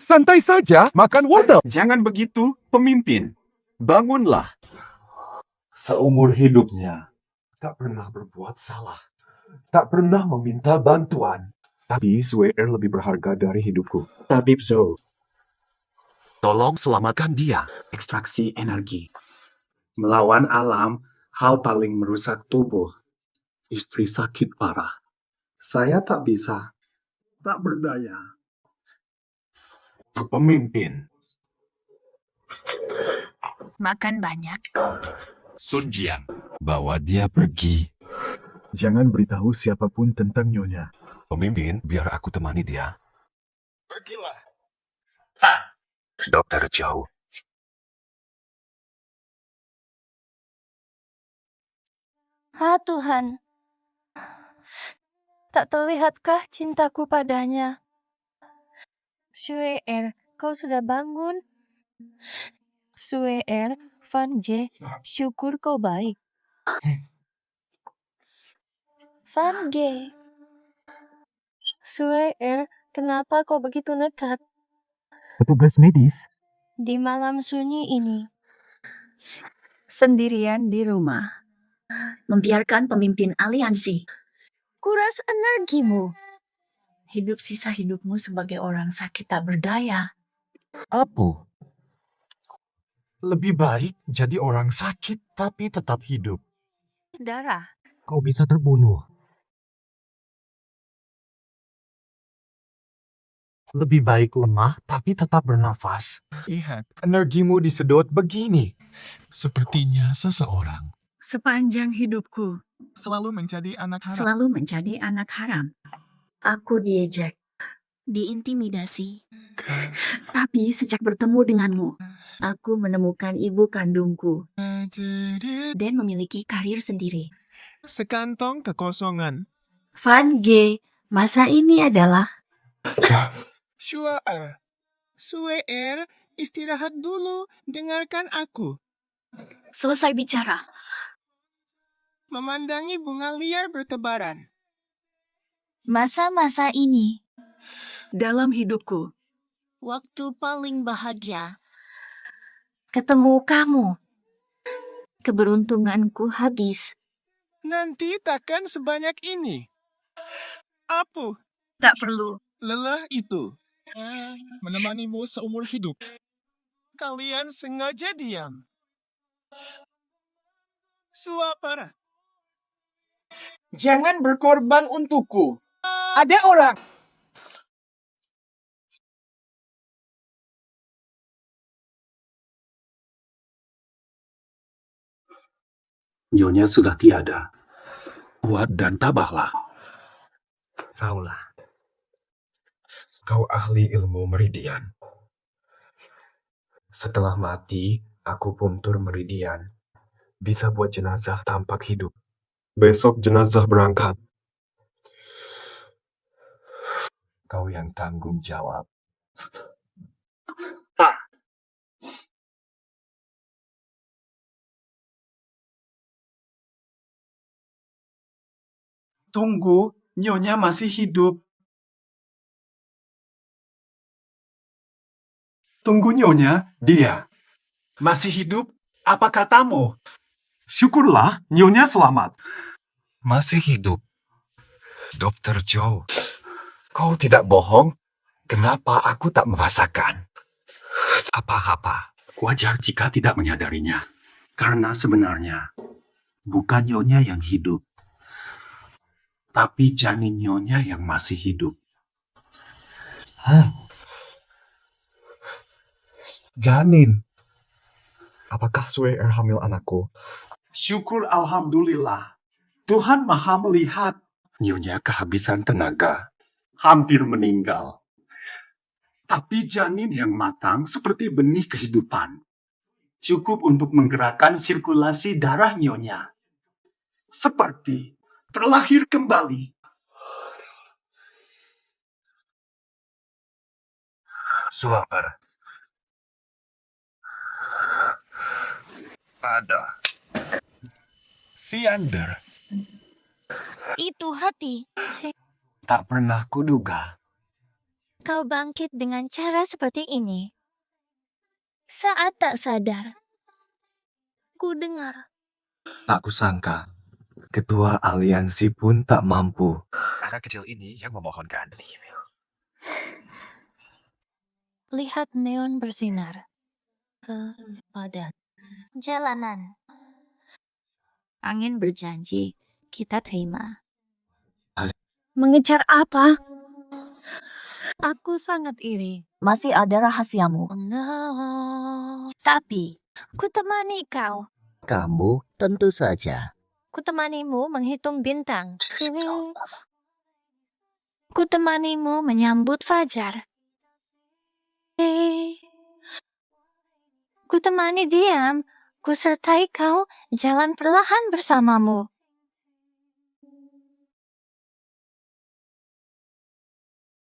R: Santai saja, makan wortel. Jangan begitu, pemimpin. Bangunlah.
C: Seumur hidupnya, tak pernah berbuat salah. Tak pernah meminta bantuan. Tapi Sue lebih berharga dari hidupku.
J: Tabib Zhou.
C: Tolong selamatkan dia. Ekstraksi energi.
R: Melawan alam, hal paling merusak tubuh. Istri sakit parah. Saya tak bisa. Tak berdaya.
C: Pemimpin.
E: Makan banyak.
C: Sun Jian. Bawa dia pergi. Jangan beritahu siapapun tentang Nyonya. Pemimpin, biar aku temani dia.
R: Pergilah.
C: Dokter Zhou.
E: Tuhan. Tak terlihatkah cintaku padanya? Shue kau sudah bangun? Shue Van J, syukur kau baik. Van G. Shue kenapa kau begitu nekat?
C: Petugas medis.
E: Di malam sunyi ini.
B: Sendirian di rumah.
H: Membiarkan pemimpin aliansi.
E: Kuras energimu.
H: Hidup sisa hidupmu sebagai orang sakit tak berdaya.
C: Apa? Lebih baik jadi orang sakit tapi tetap hidup.
E: Darah.
C: Kau bisa terbunuh. Lebih baik lemah tapi tetap bernafas. Lihat, energimu disedot begini. Sepertinya seseorang.
B: Sepanjang hidupku.
F: Selalu menjadi anak haram.
H: Selalu menjadi anak haram. Aku diejek, diintimidasi. Tapi sejak bertemu denganmu, aku menemukan ibu kandungku dan memiliki karir sendiri.
F: Sekantong kekosongan.
H: Van G, masa ini adalah
M: Suer, istirahat dulu. Dengarkan aku.
E: Selesai bicara.
M: Memandangi bunga liar bertebaran.
E: Masa-masa ini,
B: Dalam hidupku,
E: waktu paling bahagia. Ketemu kamu. Keberuntunganku habis.
M: Nanti takkan sebanyak ini. Apa?
B: tak perlu.
M: Lelah itu menemanimu seumur hidup. Kalian sengaja diam. Suapara. Jangan berkorban untukku. Ada orang.
J: Nyonya sudah tiada. Kuat dan tabahlah.
C: Kaulah. Kau ahli ilmu meridian. Setelah mati, aku puntur meridian. Bisa buat jenazah tampak hidup.
L: Besok jenazah berangkat.
C: Kau yang tanggung jawab.
F: Tunggu, Nyonya masih hidup. Tunggu, Nyonya. Dia masih hidup? Apa katamu? Syukurlah, Nyonya selamat.
C: Masih hidup. Dr. Joe, kau tidak bohong? Kenapa aku tak merasakan apa-apa?
J: Wajar jika tidak menyadarinya. Karena sebenarnya bukan Nyonya yang hidup, tapi janin Nyonya yang masih hidup.
C: Janin. Apakah Suer hamil anakku?
F: Syukur Alhamdulillah. Tuhan Maha melihat.
J: Nyonya kehabisan tenaga, hampir meninggal. Tapi janin yang matang seperti benih kehidupan. Cukup untuk menggerakkan sirkulasi darah Nyonya. Seperti terlahir kembali.
C: Suapar. Ada. Siander.
E: Itu hati.
C: Tak pernah kuduga.
E: Kau bangkit dengan cara seperti ini. Saat tak sadar. Ku dengar.
C: Tak kusangka. Ketua aliansi pun tak mampu. Anak kecil ini yang memohonkan.
E: Lihat neon bersinar. Pada jalanan. Angin berjanji, kita terima. Mengejar apa? Aku sangat iri. Masih ada rahasiamu. Tapi, ku temani kau.
J: Kamu tentu saja.
E: Ku temanimu menghitung bintang. Ku temanimu menyambut fajar. Ku temani diam. Ku sertai kau jalan perlahan bersamamu.